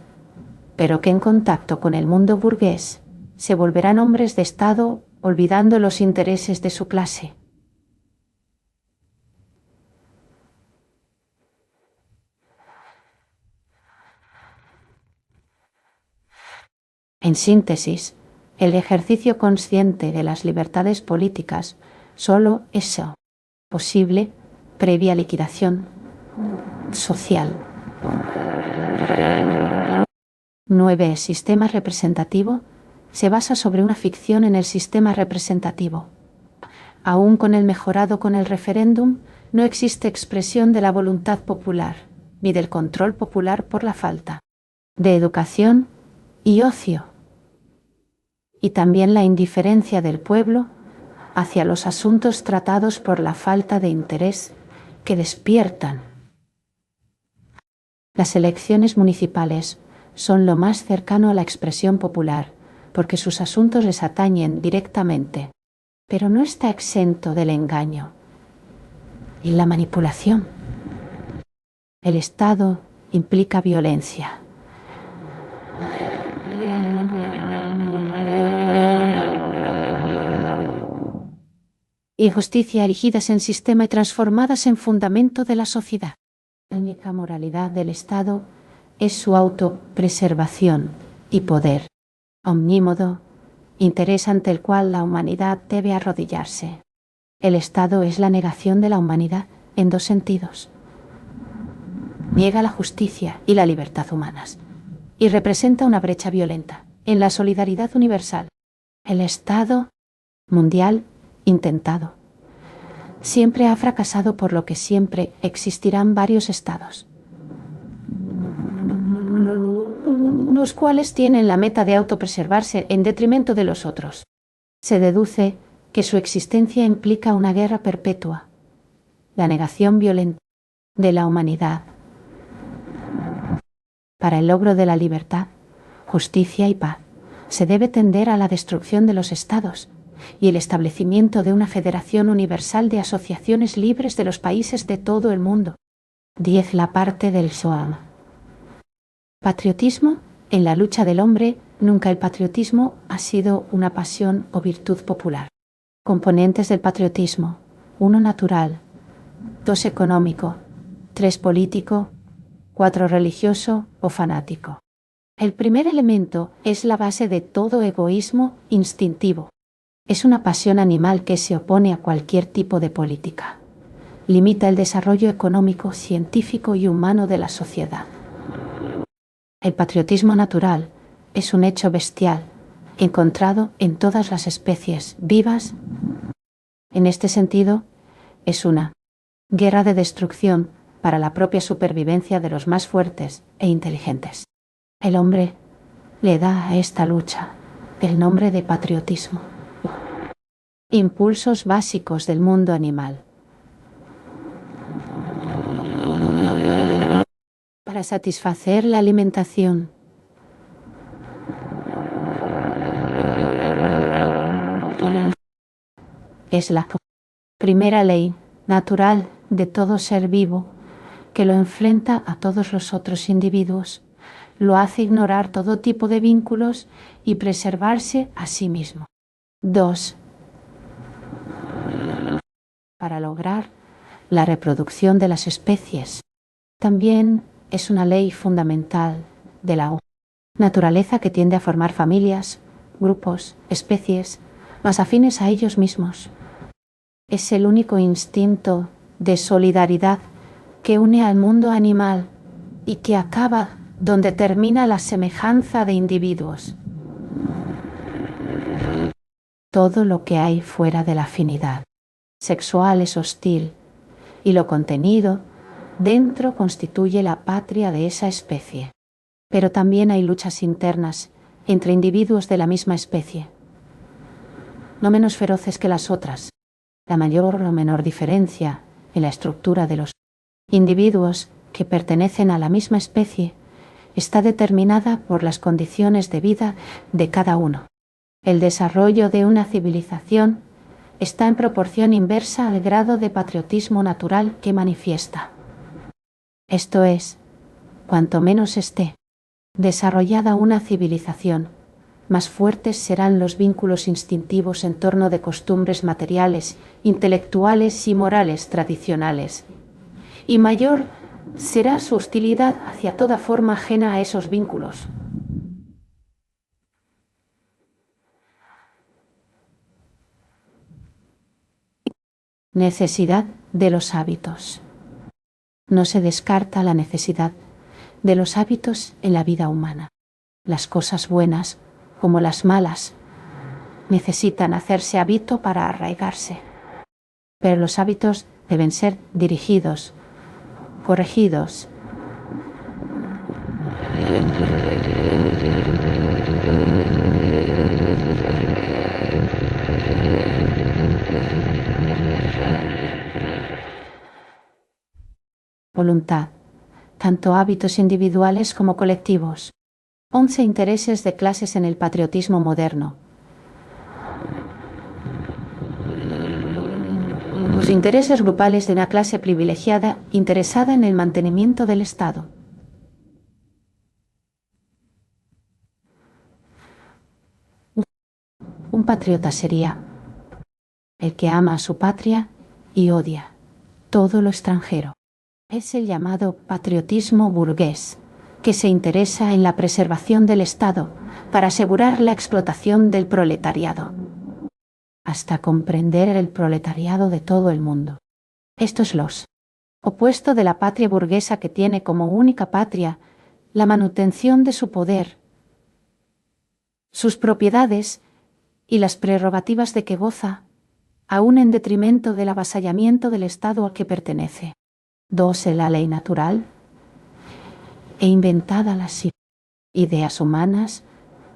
pero que en contacto con el mundo burgués se volverán hombres de Estado olvidando los intereses de su clase. En síntesis, el ejercicio consciente de las libertades políticas solo es posible previa liquidación social. 9. El sistema representativo se basa sobre una ficción en el sistema representativo. Aún con el mejorado con el referéndum, no existe expresión de la voluntad popular, ni del control popular por la falta de educación y ocio, y también la indiferencia del pueblo hacia los asuntos tratados por la falta de interés que despiertan. Las elecciones municipales son lo más cercano a la expresión popular, porque sus asuntos les atañen directamente, pero no está exento del engaño y la manipulación. El Estado implica violencia. Y justicia erigidas en sistema y transformadas en fundamento de la sociedad. La única moralidad del Estado es su autopreservación y poder, omnímodo, interés ante el cual la humanidad debe arrodillarse. El Estado es la negación de la humanidad en dos sentidos. Niega la justicia y la libertad humanas y representa una brecha violenta en la solidaridad universal. El Estado mundial intentado siempre ha fracasado, por lo que siempre existirán varios estados, los cuales tienen la meta de autopreservarse en detrimento de los otros. Se deduce que su existencia implica una guerra perpetua, la negación violenta de la humanidad para el logro de la libertad, justicia y paz. Se debe tender a la destrucción de los estados y el establecimiento de una federación universal de asociaciones libres de los países de todo el mundo. 10. La parte del Shoam. Patriotismo. En la lucha del hombre, nunca el patriotismo ha sido una pasión o virtud popular. Componentes del patriotismo: 1. Natural, 2. Económico, 3. Político, 4. Religioso o fanático. El primer elemento es la base de todo egoísmo instintivo. Es una pasión animal que se opone a cualquier tipo de política. Limita el desarrollo económico, científico y humano de la sociedad. El patriotismo natural es un hecho bestial, encontrado en todas las especies vivas. En este sentido, es una guerra de destrucción para la propia supervivencia de los más fuertes e inteligentes. El hombre le da a esta lucha el nombre de patriotismo. Impulsos básicos del mundo animal. Para satisfacer la alimentación. Es la primera ley natural de todo ser vivo que lo enfrenta a todos los otros individuos, lo hace ignorar todo tipo de vínculos y preservarse a sí mismo. 2. Para lograr la reproducción de las especies. También es una ley fundamental de la naturaleza que tiende a formar familias, grupos, especies, más afines a ellos mismos. Es el único instinto de solidaridad que une al mundo animal y que acaba donde termina la semejanza de individuos. Todo lo que hay fuera de la afinidad sexual es hostil y lo contenido dentro constituye la patria de esa especie. Pero también hay luchas internas entre individuos de la misma especie, no menos feroces que las otras. La mayor o menor diferencia en la estructura de los individuos que pertenecen a la misma especie está determinada por las condiciones de vida de cada uno. El desarrollo de una civilización está en proporción inversa al grado de patriotismo natural que manifiesta. Esto es, cuanto menos esté desarrollada una civilización, más fuertes serán los vínculos instintivos en torno de costumbres materiales, intelectuales y morales tradicionales, y mayor será su hostilidad hacia toda forma ajena a esos vínculos. Necesidad de los hábitos. No se descarta la necesidad de los hábitos en la vida humana. Las cosas buenas, como las malas, necesitan hacerse hábito para arraigarse. Pero los hábitos deben ser dirigidos, corregidos. Voluntad, tanto hábitos individuales como colectivos. 11 intereses de clases en el patriotismo moderno. Los intereses grupales de una clase privilegiada interesada en el mantenimiento del Estado. Un patriota sería el que ama a su patria y odia todo lo extranjero. Es el llamado patriotismo burgués, que se interesa en la preservación del Estado para asegurar la explotación del proletariado, hasta comprender el proletariado de todo el mundo. Esto es los opuesto de la patria burguesa, que tiene como única patria la manutención de su poder, sus propiedades y las prerrogativas de que goza, aun en detrimento del avasallamiento del Estado al que pertenece. 2. La ley natural e inventada las ideas humanas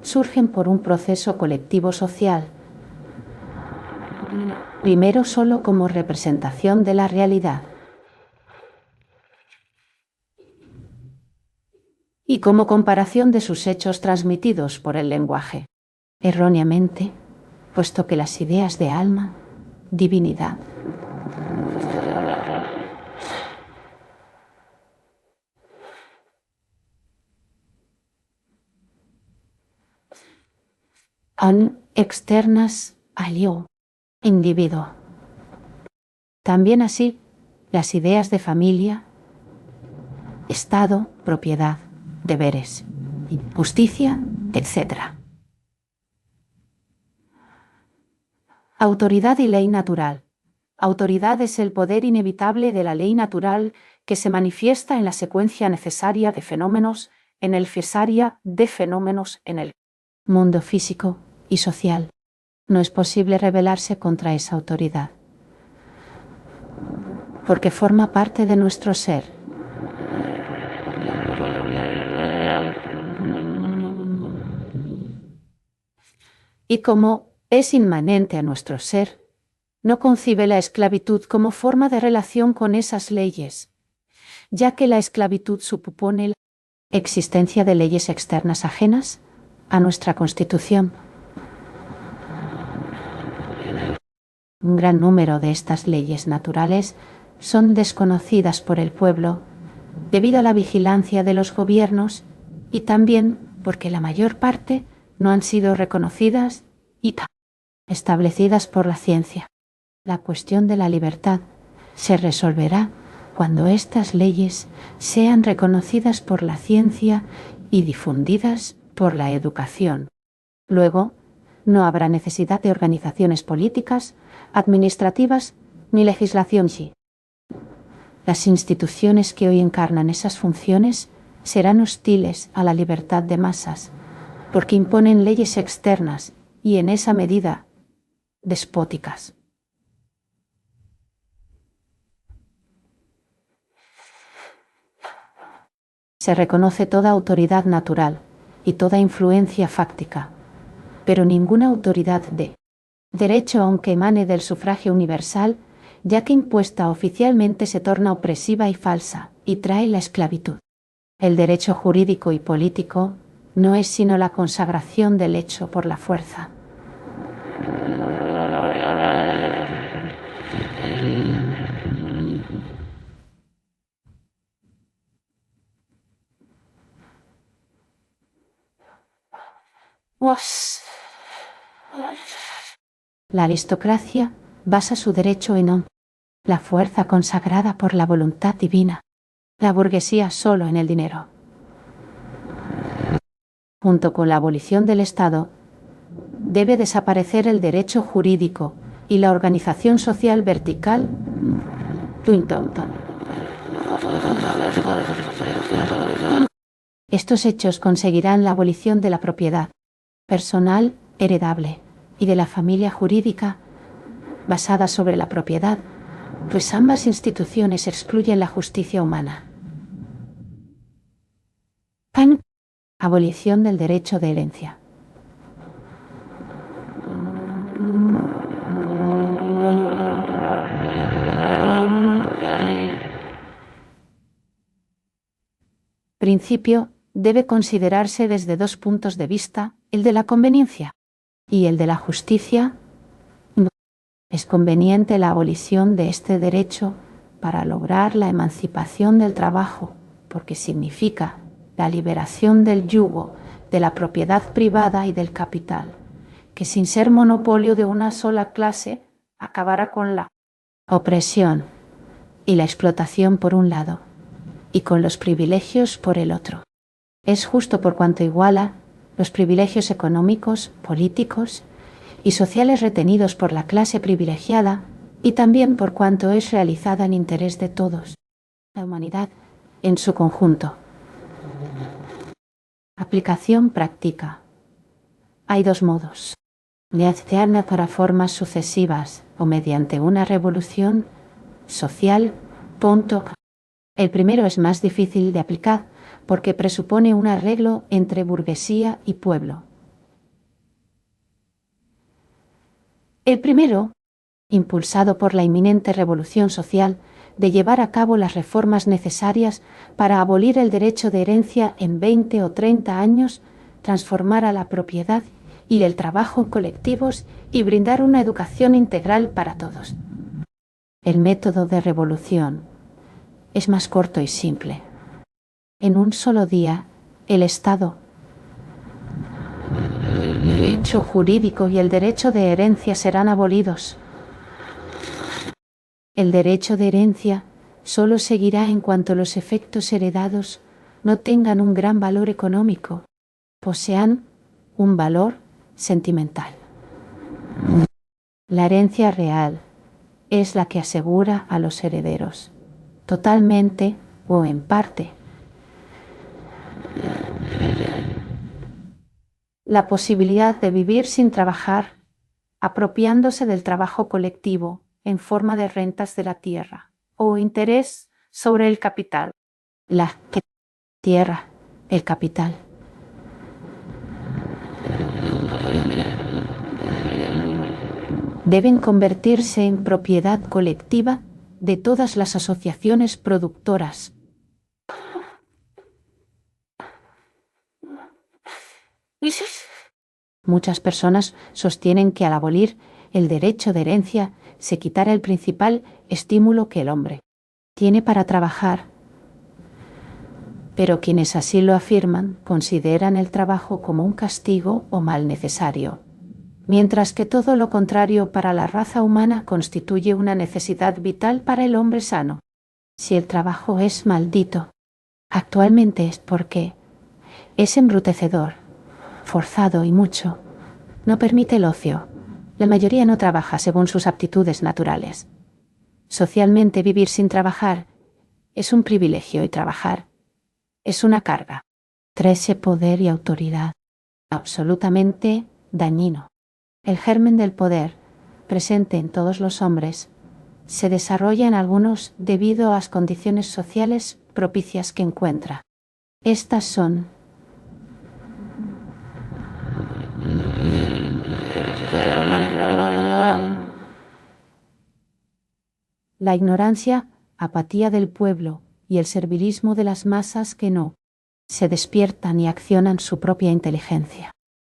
surgen por un proceso colectivo social, primero solo como representación de la realidad y como comparación de sus hechos transmitidos por el lenguaje, erróneamente, puesto que las ideas de alma, divinidad, son externas al yo, individuo. También así, las ideas de familia, Estado, propiedad, deberes, justicia, etc. Autoridad y ley natural. Autoridad es el poder inevitable de la ley natural que se manifiesta en la secuencia necesaria de fenómenos, en el fesaria de fenómenos en el mundo físico y social. No es posible rebelarse contra esa autoridad, porque forma parte de nuestro ser. Y como es inmanente a nuestro ser, no concibe la esclavitud como forma de relación con esas leyes, ya que la esclavitud supone la existencia de leyes externas ajenas a nuestra Constitución. Un gran número de estas leyes naturales son desconocidas por el pueblo debido a la vigilancia de los gobiernos y también porque la mayor parte no han sido reconocidas y establecidas por la ciencia. La cuestión de la libertad se resolverá cuando estas leyes sean reconocidas por la ciencia y difundidas por la educación. Luego, no habrá necesidad de organizaciones políticas, administrativas ni legislación. Las instituciones que hoy encarnan esas funciones serán hostiles a la libertad de masas, porque imponen leyes externas y, en esa medida, despóticas. Se reconoce toda autoridad natural y toda influencia fáctica, pero ninguna autoridad de derecho, aunque emane del sufragio universal, ya que impuesta oficialmente se torna opresiva y falsa, y trae la esclavitud. El derecho jurídico y político no es sino la consagración del hecho por la fuerza. La aristocracia basa su derecho en la fuerza consagrada por la voluntad divina. La burguesía solo en el dinero. Junto con la abolición del Estado, debe desaparecer el derecho jurídico y la organización social vertical. Estos hechos conseguirán la abolición de la propiedad personal, heredable, y de la familia jurídica, basada sobre la propiedad, pues ambas instituciones excluyen la justicia humana. Abolición del derecho de herencia. Principio debe considerarse desde dos puntos de vista, el de la conveniencia y el de la justicia. Es conveniente la abolición de este derecho para lograr la emancipación del trabajo, porque significa la liberación del yugo de la propiedad privada y del capital, que sin ser monopolio de una sola clase acabará con la opresión y la explotación por un lado, y con los privilegios por el otro. Es justo por cuanto iguala los privilegios económicos, políticos y sociales retenidos por la clase privilegiada, y también por cuanto es realizada en interés de todos, la humanidad en su conjunto. Aplicación práctica. Hay dos modos: mediante para formas sucesivas o mediante una revolución social. El primero es más difícil de aplicar porque presupone un arreglo entre burguesía y pueblo. El primero, impulsado por la inminente revolución social, de llevar a cabo las reformas necesarias para abolir el derecho de herencia en 20 o 30 años, transformar a la propiedad y el trabajo en colectivos y brindar una educación integral para todos. El método de revolución es más corto y simple. En un solo día, el Estado, el derecho jurídico y el derecho de herencia serán abolidos. El derecho de herencia solo seguirá en cuanto los efectos heredados no tengan un gran valor económico, posean un valor sentimental. La herencia real es la que asegura a los herederos, totalmente o en parte, la posibilidad de vivir sin trabajar, apropiándose del trabajo colectivo en forma de rentas de la tierra o interés sobre el capital. La tierra, el capital. Deben convertirse en propiedad colectiva de todas las asociaciones productoras. Muchas personas sostienen que al abolir el derecho de herencia se quitará el principal estímulo que el hombre tiene para trabajar. Pero quienes así lo afirman consideran el trabajo como un castigo o mal necesario, mientras que todo lo contrario para la raza humana constituye una necesidad vital para el hombre sano. Si el trabajo es maldito, actualmente es porque es embrutecedor, forzado y mucho. No permite el ocio. La mayoría no trabaja según sus aptitudes naturales. Socialmente vivir sin trabajar es un privilegio y trabajar es una carga. 13. Poder y autoridad. Absolutamente dañino. El germen del poder, presente en todos los hombres, se desarrolla en algunos debido a las condiciones sociales propicias que encuentra. Estas son: la ignorancia, apatía del pueblo y el servilismo de las masas que no se despiertan y accionan su propia inteligencia.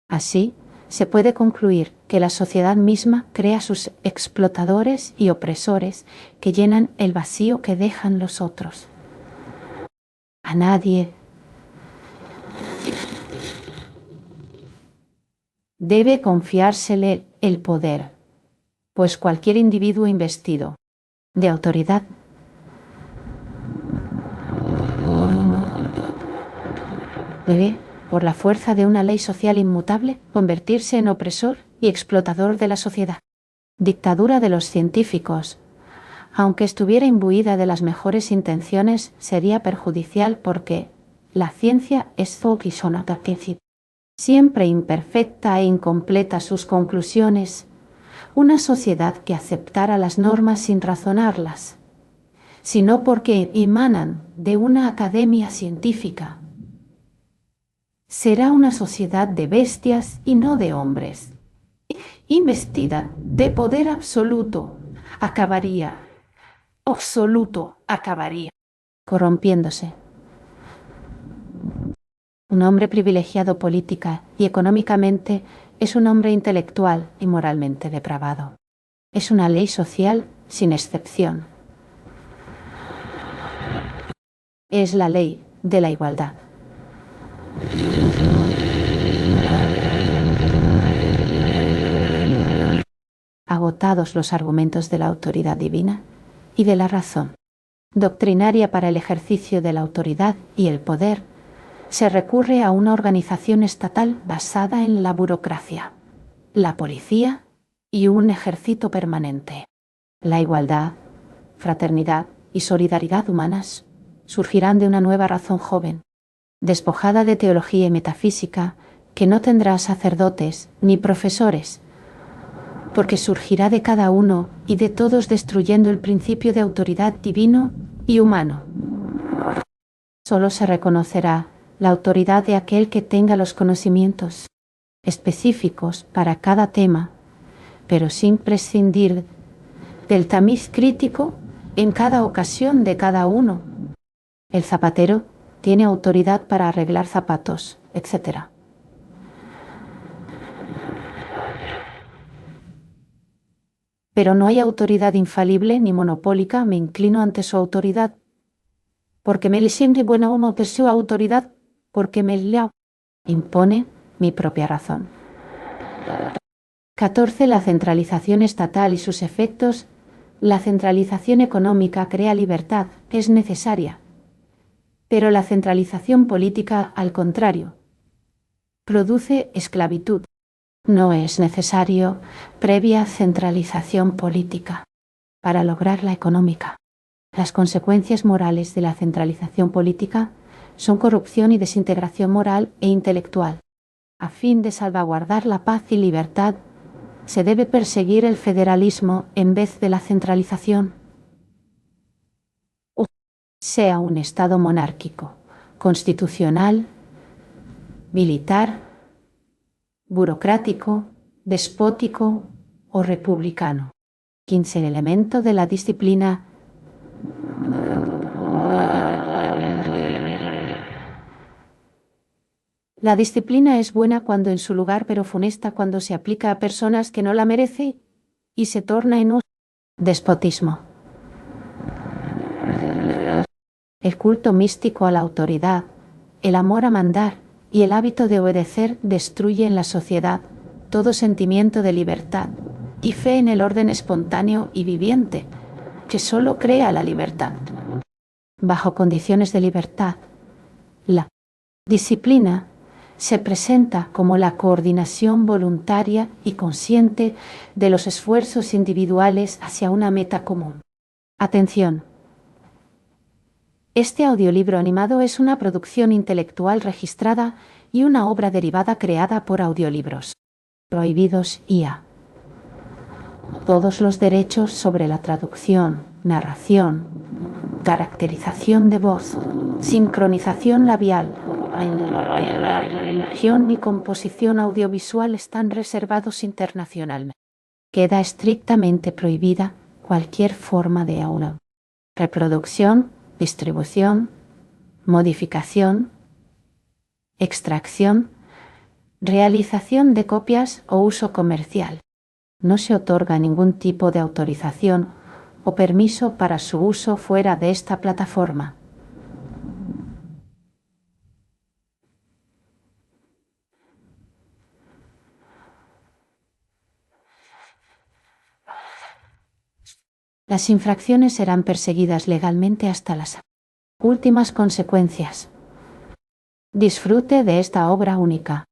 Así, se puede concluir que la sociedad misma crea sus explotadores y opresores que llenan el vacío que dejan los otros. A nadie debe confiársele el poder, pues cualquier individuo investido de autoridad debe, por la fuerza de una ley social inmutable, convertirse en opresor y explotador de la sociedad. Dictadura de los científicos. Aunque estuviera imbuida de las mejores intenciones, sería perjudicial porque la ciencia es siempre imperfecta e incompleta sus conclusiones. Una sociedad que aceptara las normas sin razonarlas, sino porque emanan de una academia científica, será una sociedad de bestias y no de hombres. Investida de poder absoluto, acabaría corrompiéndose. Un hombre privilegiado política y económicamente es un hombre intelectual y moralmente depravado. Es una ley social sin excepción. Es la ley de la igualdad. Agotados los argumentos de la autoridad divina y de la razón, doctrinaria para el ejercicio de la autoridad y el poder, se recurre a una organización estatal basada en la burocracia, la policía y un ejército permanente. La igualdad, fraternidad y solidaridad humanas surgirán de una nueva razón joven, despojada de teología y metafísica, que no tendrá sacerdotes ni profesores, porque surgirá de cada uno y de todos, destruyendo el principio de autoridad divino y humano. Solo se reconocerá la autoridad de aquel que tenga los conocimientos específicos para cada tema, pero sin prescindir del tamiz crítico en cada ocasión de cada uno. El zapatero tiene autoridad para arreglar zapatos, etc. Pero no hay autoridad infalible ni monopólica. Me inclino ante su autoridad, porque me le siente buena uno de su autoridad, porque me le impone mi propia razón. 14. La centralización estatal y sus efectos. La centralización económica crea libertad, es necesaria. Pero la centralización política, al contrario, produce esclavitud. No es necesario previa centralización política para lograr la económica. Las consecuencias morales de la centralización política son corrupción y desintegración moral e intelectual. A fin de salvaguardar la paz y libertad, se debe perseguir el federalismo en vez de la centralización. Sea un Estado monárquico, constitucional, militar, burocrático, despótico o republicano. 15. El elemento de la disciplina. La disciplina es buena cuando en su lugar, pero funesta cuando se aplica a personas que no la merecen y se torna en un despotismo. El culto místico a la autoridad, el amor a mandar y el hábito de obedecer destruye en la sociedad todo sentimiento de libertad y fe en el orden espontáneo y viviente, que solo crea la libertad. Bajo condiciones de libertad, la disciplina se presenta como la coordinación voluntaria y consciente de los esfuerzos individuales hacia una meta común. Atención. Este audiolibro animado es una producción intelectual registrada y una obra derivada creada por Audiolibros Prohibidos IA. Todos los derechos sobre la traducción, narración, caracterización de voz, sincronización labial, edición y composición audiovisual están reservados internacionalmente. Queda estrictamente prohibida cualquier forma de audio, reproducción, distribución, modificación, extracción, realización de copias o uso comercial. No se otorga ningún tipo de autorización o permiso para su uso fuera de esta plataforma. Las infracciones serán perseguidas legalmente hasta las últimas consecuencias. Disfrute de esta obra única.